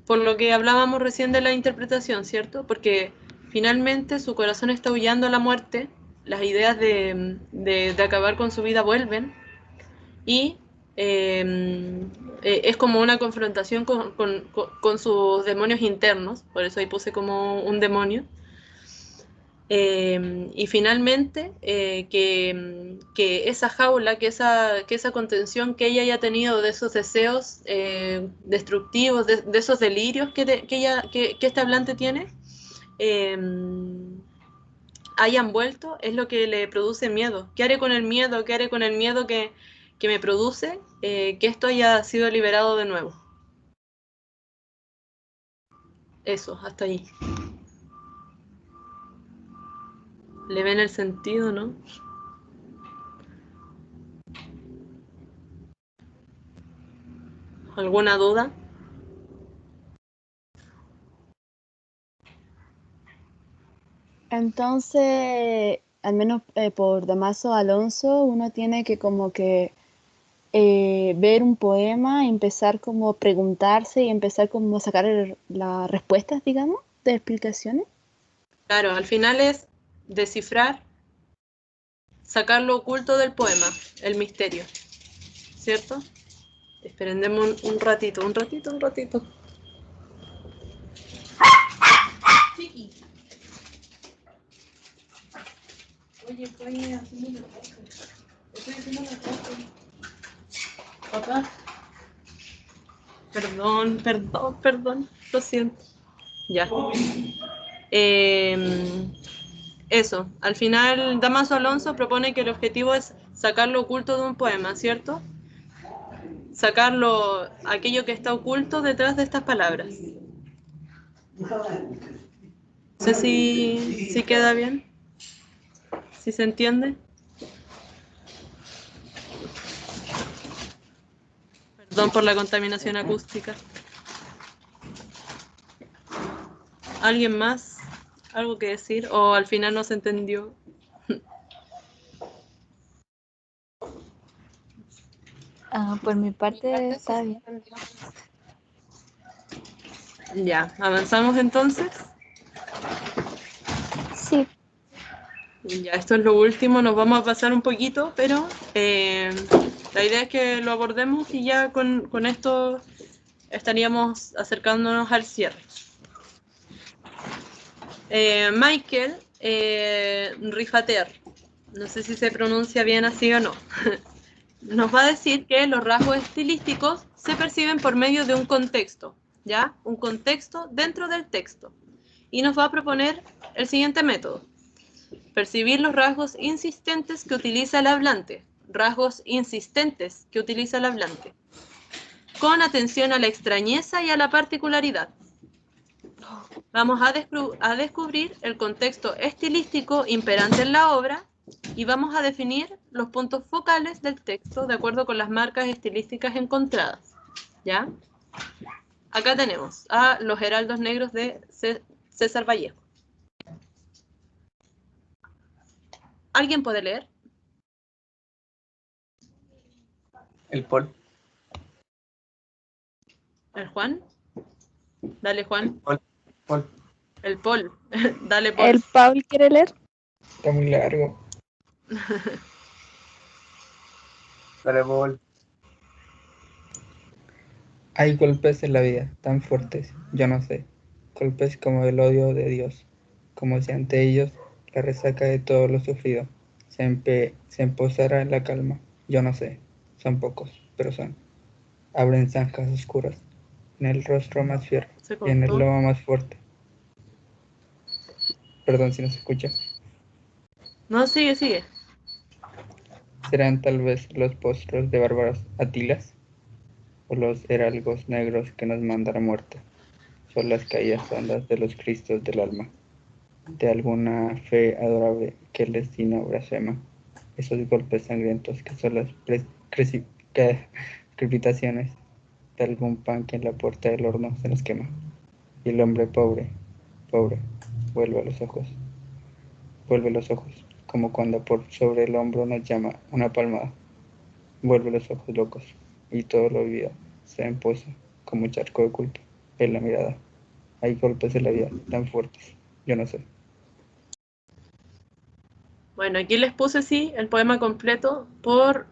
Por lo que hablábamos recién de la interpretación, ¿cierto? Porque finalmente su corazón está huyendo a la muerte, las ideas de acabar con su vida vuelven, y es como una confrontación con sus demonios internos, por eso ahí puse como un demonio. Y finalmente que esa jaula, que esa contención que ella haya tenido de esos deseos destructivos, de esos delirios que este hablante tiene, hayan vuelto, es lo que le produce miedo. ¿Qué haré con el miedo? ¿Qué haré con el miedo que me produce que esto haya sido liberado de nuevo? Eso, hasta ahí. ¿Le ven el sentido, no? ¿Alguna duda? Entonces, al menos por Damaso Alonso, uno tiene que como que ver un poema, empezar como a preguntarse y empezar como a sacar las respuestas, digamos, de explicaciones. Claro, al final es descifrar, sacar lo oculto del poema, el misterio, ¿cierto? Esperen, denme un ratito. Chiqui. Oye, estoy haciendo una clase. Papá. Perdón, lo siento. Ya. Eso, al final Damaso Alonso propone que el objetivo es sacar lo oculto de un poema, ¿cierto? Sacar aquello que está oculto detrás de estas palabras. No sé si queda bien, si se entiende. Perdón por la contaminación acústica. ¿Alguien más? ¿Algo que decir? ¿O al final no se entendió? Por mi parte está bien. Ya, ¿avanzamos entonces? Sí. Ya, esto es lo último, nos vamos a pasar un poquito, pero la idea es que lo abordemos y ya con esto estaríamos acercándonos al cierre. Michael Rifater, no sé si se pronuncia bien así o no, nos va a decir que los rasgos estilísticos se perciben por medio de un contexto, ¿ya? Un contexto dentro del texto. Y nos va a proponer el siguiente método. Percibir los rasgos insistentes que utiliza el hablante. Rasgos insistentes que utiliza el hablante. Con atención a la extrañeza y a la particularidad. Vamos a descubrir el contexto estilístico imperante en la obra y vamos a definir los puntos focales del texto de acuerdo con las marcas estilísticas encontradas. ¿Ya? Acá tenemos a Los Heraldos Negros de César Vallejo. ¿Alguien puede leer? El Paul. ¿El Juan? Dale, Juan. Paul. El Paul. Dale, Paul. ¿El Paul quiere leer? Está muy largo. Dale, Paul. Hay golpes en la vida tan fuertes, yo no sé. Golpes como el odio de Dios. Como si ante ellos la resaca de todo lo sufrido se emposara en la calma. Yo no sé. Son pocos, pero son. Abren zanjas oscuras. En el rostro más fierro. Y en el lomo más fuerte. Perdón si no se escucha. No, sigue. ¿Serán tal vez los postros de bárbaros Atilas? ¿O los heralgos negros que nos mandan a muerte? Son las caídas hondas de los cristos del alma, de alguna fe adorable que el destino blasfema. Esos golpes sangrientos que son las crepitaciones de algún pan que en la puerta del horno se nos quema. Y el hombre pobre, vuelve los ojos, como cuando por sobre el hombro nos llama una palmada. Vuelve los ojos locos, y todo lo vivido se empoza como un charco de culpa en la mirada. Hay golpes en la vida tan fuertes, yo no sé. Bueno, aquí les puse sí el poema completo porque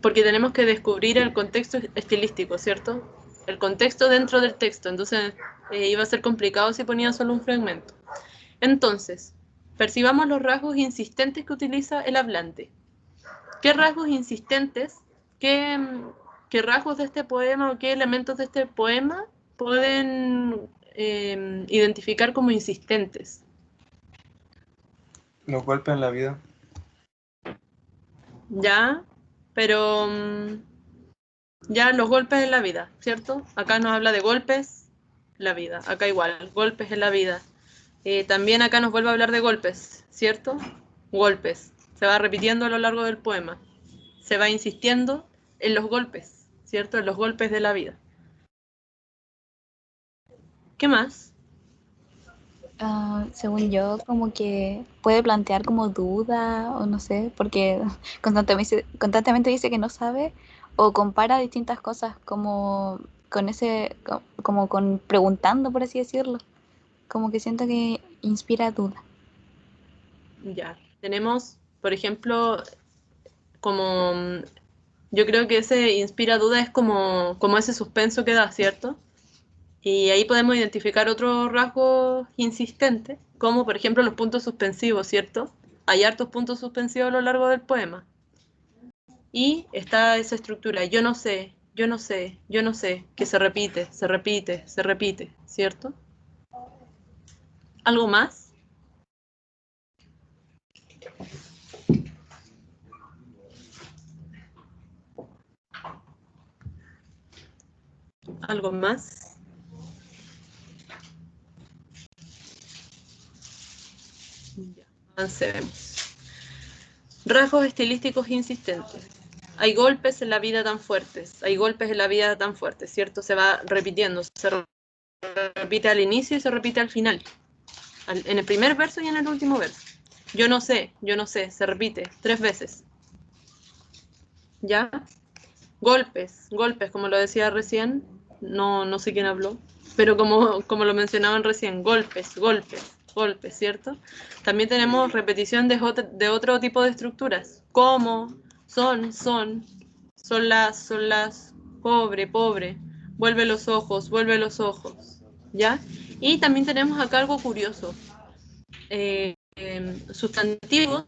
tenemos que descubrir el contexto estilístico, ¿cierto? El contexto dentro del texto, entonces iba a ser complicado si ponía solo un fragmento. Entonces, percibamos los rasgos insistentes que utiliza el hablante. ¿Qué rasgos insistentes, qué rasgos de este poema o qué elementos de este poema pueden identificar como insistentes? Los golpes en la vida. Ya, pero ya los golpes en la vida, ¿cierto? Acá nos habla de golpes, la vida. Acá igual, golpes en la vida. También acá nos vuelve a hablar de golpes, ¿cierto? Golpes. Se va repitiendo a lo largo del poema. Se va insistiendo en los golpes, ¿cierto? En los golpes de la vida. ¿Qué más? Según yo, como que puede plantear como duda, o no sé, porque constantemente dice que no sabe, o compara distintas cosas, como con como con preguntando, por así decirlo. Como que siento que inspira duda. Ya, tenemos, por ejemplo, como yo creo que ese inspira duda es como ese suspenso que da, ¿cierto? Y ahí podemos identificar otros rasgos insistentes, como por ejemplo los puntos suspensivos, ¿cierto? Hay hartos puntos suspensivos a lo largo del poema. Y está esa estructura, yo no sé, yo no sé, yo no sé, que se repite, se repite, se repite, ¿cierto? ¿Algo más? ¿Algo más? Ya, avancemos. Rasgos estilísticos insistentes. Hay golpes en la vida tan fuertes, hay golpes en la vida tan fuertes, ¿cierto? Se va repitiendo, se repite al inicio y se repite al final. En el primer verso y en el último verso. Yo no sé, se repite 3 veces. ¿Ya? Golpes, como lo decía recién, no sé quién habló, pero como lo mencionaban recién, golpes, ¿cierto? También tenemos repetición de otro tipo de estructuras, como, son las, pobre, vuelve los ojos, ¿ya? Y también tenemos acá algo curioso, sustantivos,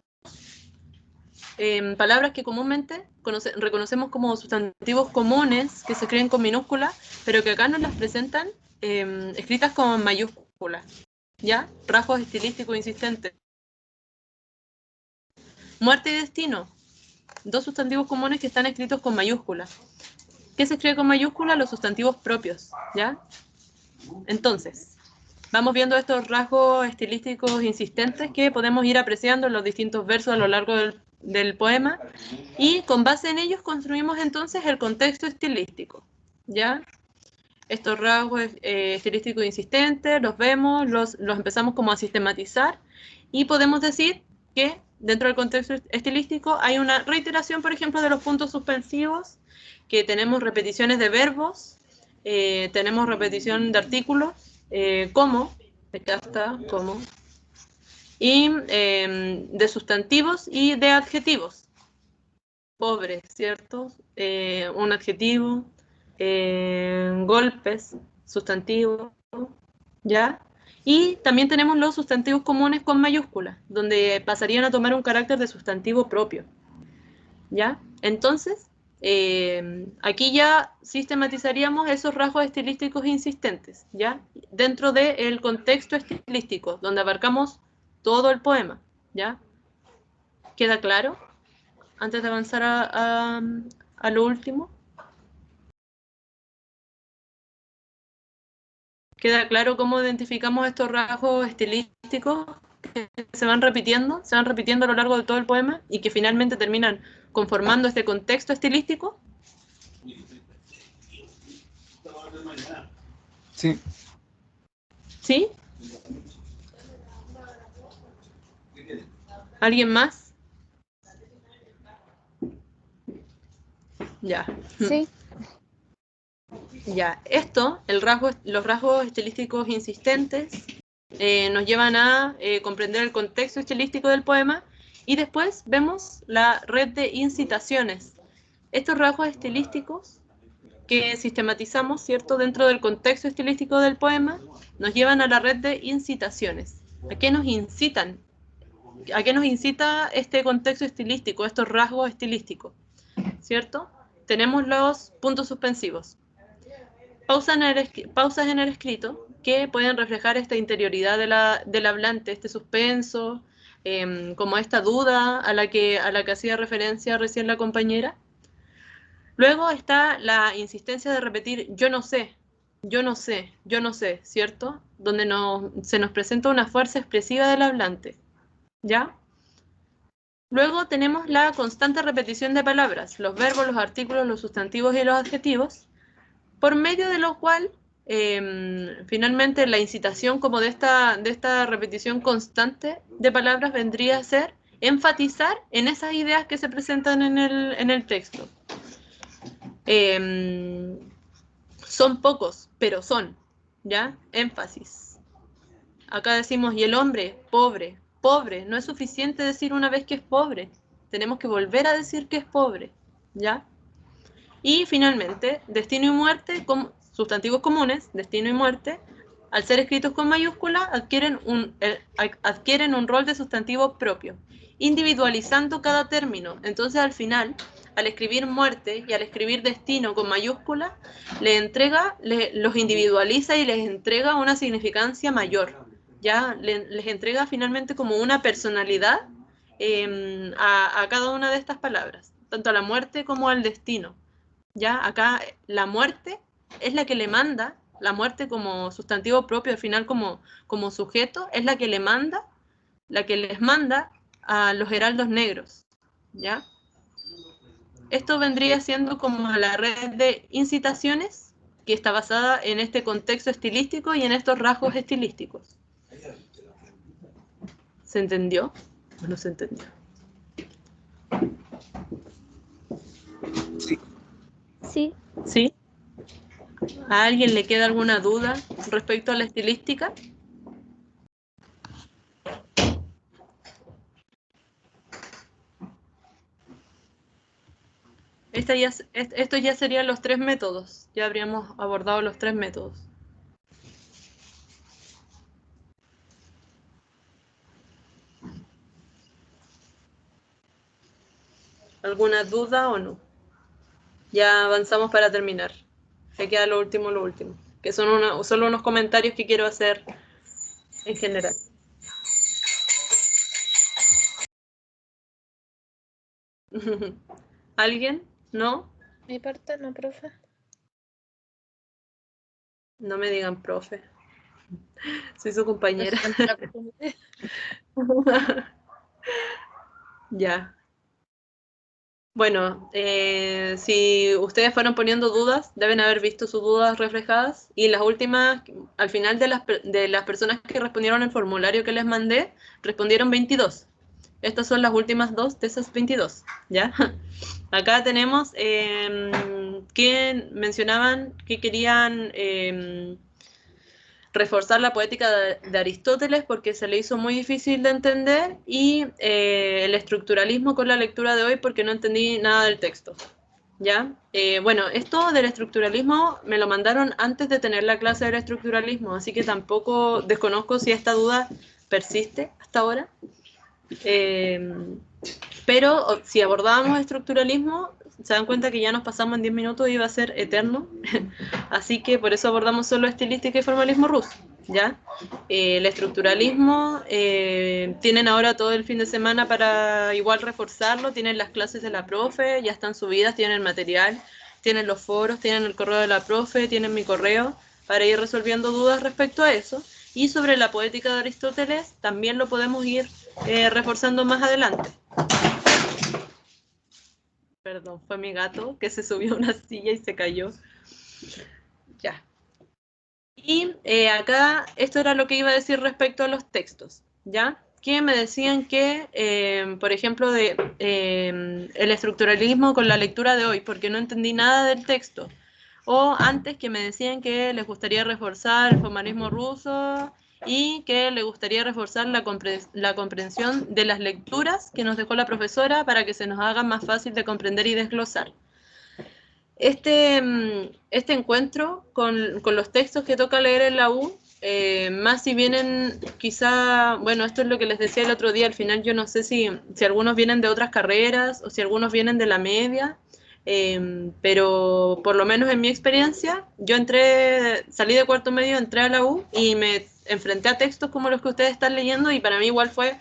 palabras que comúnmente reconocemos como sustantivos comunes que se escriben con minúscula, pero que acá nos las presentan escritas con mayúsculas, ¿ya? Rasgos estilísticos insistentes. Muerte y destino, 2 sustantivos comunes que están escritos con mayúscula. ¿Qué se escribe con mayúscula? Los sustantivos propios, ¿ya? Entonces, vamos viendo estos rasgos estilísticos insistentes que podemos ir apreciando en los distintos versos a lo largo del poema, y con base en ellos construimos entonces el contexto estilístico, ¿ya? Estos rasgos estilísticos insistentes los vemos, los empezamos como a sistematizar, y podemos decir que dentro del contexto estilístico hay una reiteración, por ejemplo, de los puntos suspensivos, que tenemos repeticiones de verbos, tenemos repetición de artículos, como, acá está, como, y de sustantivos y de adjetivos. Pobre, ¿cierto? Un adjetivo, golpes, sustantivo, ¿ya? Y también tenemos los sustantivos comunes con mayúsculas, donde pasarían a tomar un carácter de sustantivo propio, ¿ya? Entonces, aquí ya sistematizaríamos esos rasgos estilísticos insistentes, ¿ya? Dentro del contexto estilístico, donde abarcamos todo el poema, ¿ya? ¿Queda claro? Antes de avanzar a lo último. ¿Queda claro cómo identificamos estos rasgos estilísticos que se van repitiendo a lo largo de todo el poema y que finalmente terminan conformando este contexto estilístico? Sí. ¿Sí? ¿Alguien más? Ya. Sí. Ya, los rasgos estilísticos insistentes nos llevan a comprender el contexto estilístico del poema y después vemos la red de incitaciones. Estos rasgos estilísticos que sistematizamos, ¿cierto?, dentro del contexto estilístico del poema, nos llevan a la red de incitaciones. ¿A qué nos incitan? ¿A qué nos incita este contexto estilístico, estos rasgos estilísticos? ¿Cierto? Tenemos los puntos suspensivos. Pausas en el escrito que pueden reflejar esta interioridad del hablante, este suspenso, como esta duda a la que hacía referencia recién la compañera. Luego está la insistencia de repetir yo no sé, yo no sé, yo no sé, ¿cierto? Donde se nos presenta una fuerza expresiva del hablante, ¿ya? Luego tenemos la constante repetición de palabras, los verbos, los artículos, los sustantivos y los adjetivos, por medio de lo cual, finalmente, la incitación como de esta repetición constante de palabras vendría a ser enfatizar en esas ideas que se presentan en el texto. Son pocos, pero son, ¿ya? Énfasis. Acá decimos, y el hombre, pobre, pobre. No es suficiente decir una vez que es pobre. Tenemos que volver a decir que es pobre, ¿ya? Y finalmente, destino y muerte, sustantivos comunes, destino y muerte, al ser escritos con mayúscula, adquieren un rol de sustantivo propio, individualizando cada término. Entonces, al final, al escribir muerte y al escribir destino con mayúscula, los individualiza y les entrega una significancia mayor. ¿Ya? Les entrega finalmente como una personalidad a cada una de estas palabras, tanto a la muerte como al destino. ¿Ya? Acá la muerte es la que le manda, la muerte como sustantivo propio, al final como sujeto, es la que les manda a los heraldos negros, ¿ya? Esto vendría siendo como la red de incitaciones que está basada en este contexto estilístico y en estos rasgos estilísticos. ¿Se entendió o no se entendió? Sí. Sí. ¿Sí? ¿A alguien le queda alguna duda respecto a la estilística? Esto ya serían los 3 métodos. Ya habríamos abordado los 3 métodos. ¿Alguna duda o no? Ya avanzamos para terminar. Me queda lo último, que son solo unos comentarios que quiero hacer en general. ¿Alguien? ¿No? Mi parte no, profe. No me digan profe. Soy su compañera. Ya. Bueno, si ustedes fueron poniendo dudas, deben haber visto sus dudas reflejadas. Y las últimas, al final de las personas que respondieron el formulario que les mandé, respondieron 22. Estas son las últimas 2 de esas 22, ¿ya? Acá tenemos que mencionaban que querían reforzar la poética de Aristóteles porque se le hizo muy difícil de entender y el estructuralismo con la lectura de hoy porque no entendí nada del texto, ¿ya? Bueno, esto del estructuralismo me lo mandaron antes de tener la clase del estructuralismo, así que tampoco desconozco si esta duda persiste hasta ahora. Pero si abordábamos estructuralismo, se dan cuenta que ya nos pasamos en 10 minutos y iba a ser eterno. Así que por eso abordamos solo estilística y formalismo ruso, ¿ya? El estructuralismo, tienen ahora todo el fin de semana para igual reforzarlo, tienen las clases de la profe, ya están subidas, tienen el material, tienen los foros, tienen el correo de la profe, tienen mi correo, para ir resolviendo dudas respecto a eso. Y sobre la poética de Aristóteles, también lo podemos ir reforzando más adelante. Perdón, fue mi gato que se subió a una silla y se cayó. Ya. Y acá, esto era lo que iba a decir respecto a los textos, ¿ya? Que me decían que, por ejemplo, el estructuralismo con la lectura de hoy, porque no entendí nada del texto. O antes que me decían que les gustaría reforzar el formalismo ruso y que les gustaría reforzar la comprensión de las lecturas que nos dejó la profesora para que se nos haga más fácil de comprender y desglosar. Este encuentro con los textos que toca leer en la U, más si vienen quizá, bueno, esto es lo que les decía el otro día, al final yo no sé si algunos vienen de otras carreras o si algunos vienen de la media, pero por lo menos en mi experiencia, yo salí de cuarto medio, entré a la U y me enfrenté a textos como los que ustedes están leyendo y para mí igual fue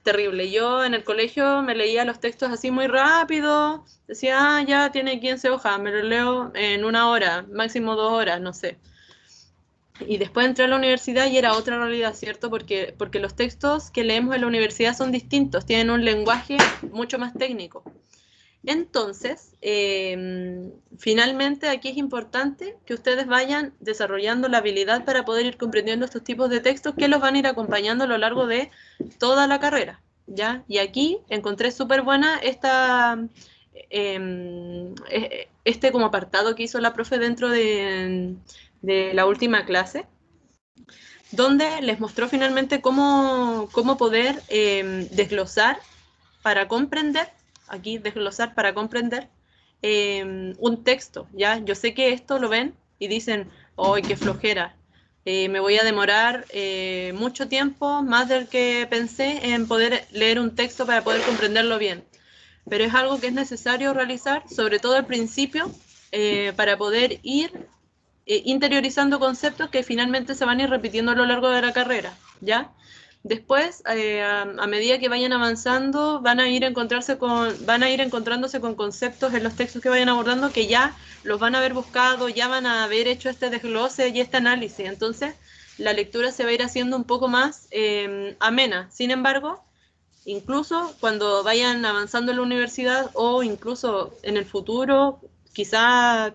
terrible. Yo en el colegio me leía los textos así muy rápido, decía, ya tiene 15 hojas, me lo leo en 1 hora, máximo 2 horas, no sé. Y después entré a la universidad y era otra realidad, ¿cierto? Porque los textos que leemos en la universidad son distintos, tienen un lenguaje mucho más técnico. Entonces, finalmente aquí es importante que ustedes vayan desarrollando la habilidad para poder ir comprendiendo estos tipos de textos que los van a ir acompañando a lo largo de toda la carrera, ¿ya? Y aquí encontré súper buena este como apartado que hizo la profe dentro de la última clase, donde les mostró finalmente cómo poder desglosar para comprender, aquí desglosar para comprender un texto, ¿ya? Yo sé que esto lo ven y dicen, ¡ay, qué flojera! Me voy a demorar mucho tiempo, más del que pensé, en poder leer un texto para poder comprenderlo bien. Pero es algo que es necesario realizar, sobre todo al principio, para poder ir interiorizando conceptos que finalmente se van a ir repitiendo a lo largo de la carrera, ¿ya? Después, a medida que vayan avanzando, van a ir encontrándose con conceptos en los textos que vayan abordando que ya los van a haber buscado, ya van a haber hecho este desglose y este análisis. Entonces, la lectura se va a ir haciendo un poco más amena. Sin embargo, incluso cuando vayan avanzando en la universidad o incluso en el futuro, quizá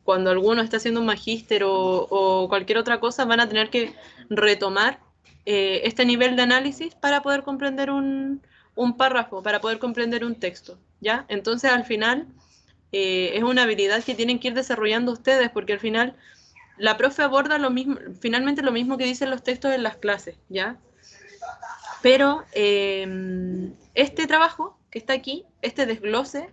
cuando alguno está haciendo un magíster o cualquier otra cosa, van a tener que retomar este nivel de análisis para poder comprender un párrafo, para poder comprender un texto, ¿ya? Entonces, al final, es una habilidad que tienen que ir desarrollando ustedes, porque al final la profe aborda finalmente lo mismo que dicen los textos en las clases, ¿ya? Pero este trabajo que está aquí, este desglose,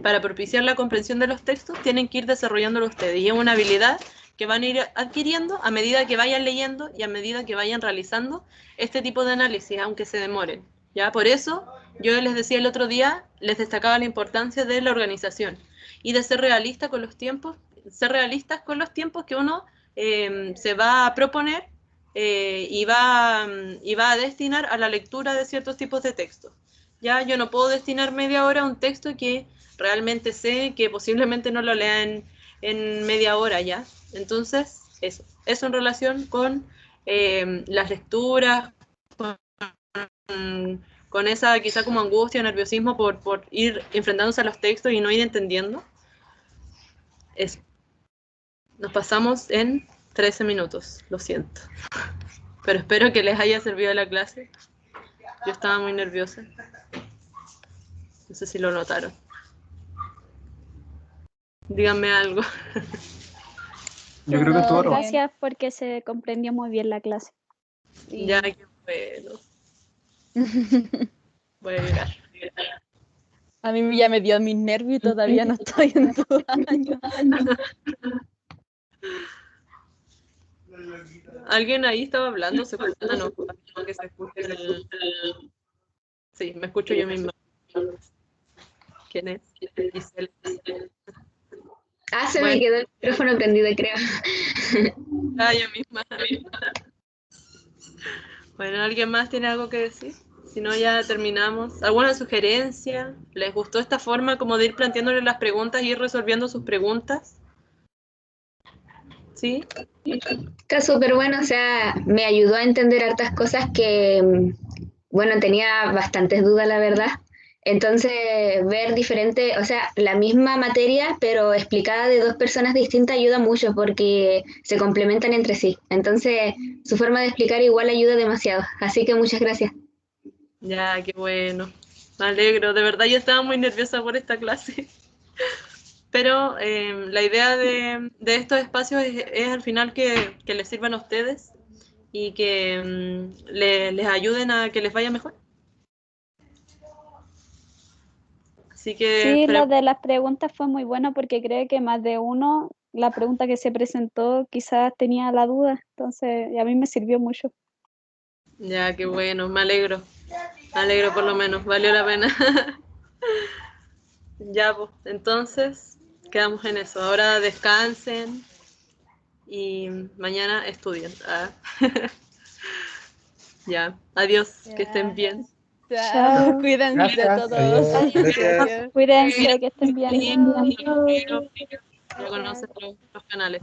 para propiciar la comprensión de los textos, tienen que ir desarrollándolo ustedes. Y es una habilidad que van a ir adquiriendo a medida que vayan leyendo y a medida que vayan realizando este tipo de análisis, aunque se demoren, ¿ya? Por eso, yo les decía el otro día, les destacaba la importancia de la organización y de ser realistas con los tiempos que uno se va a proponer y va a destinar a la lectura de ciertos tipos de textos. Ya yo no puedo destinar media hora a un texto que realmente sé que posiblemente no lo lea en media hora, ¿ya? Entonces, eso en relación con las lecturas, con esa quizá como angustia o nerviosismo por ir enfrentándose a los textos y no ir entendiendo. Eso. Nos pasamos en 13 minutos, lo siento. Pero espero que les haya servido la clase. Yo estaba muy nerviosa. No sé si lo notaron. Díganme algo. Yo creo que estuvo robado. Gracias porque se comprendió muy bien la clase. Sí. Ya, qué bueno. Voy a llorar. A mí ya me dio mis nervios y todavía no estoy en tu año. ¿Alguien ahí estaba hablando? ¿Se escucha? No, que se escuche Sí, me escucho yo misma. ¿Quién es? Giselle. Se me Bueno. quedó el micrófono prendido, creo. Yo misma. Bueno, ¿alguien más tiene algo que decir? Si no, ya terminamos. ¿Alguna sugerencia? ¿Les gustó esta forma como de ir planteándole las preguntas y ir resolviendo sus preguntas? ¿Sí? Está súper bueno, o sea, me ayudó a entender hartas cosas que, bueno, tenía bastantes dudas, la verdad. Entonces, ver diferente, o sea, la misma materia, pero explicada de dos personas distintas ayuda mucho porque se complementan entre sí. Entonces, su forma de explicar igual ayuda demasiado. Así que muchas gracias. Ya, qué bueno. Me alegro. De verdad, yo estaba muy nerviosa por esta clase. Pero la idea de estos espacios es al final que les sirvan a ustedes y que les ayuden a que les vaya mejor. Así que Sí, lo esperemos. de las preguntas fue muy bueno porque creo que más de uno, la pregunta que se presentó quizás tenía la duda, entonces a mí me sirvió mucho. Ya, qué bueno, me alegro. Me alegro por lo menos, valió la pena. Ya, pues, entonces quedamos en eso. Ahora descansen y mañana estudien. Ya, adiós, que estén bien. Chao. Cuídense Gracias. todos. Adiós. Gracias. Adiós. Cuídense, que estén bien. Ya conocen los canales.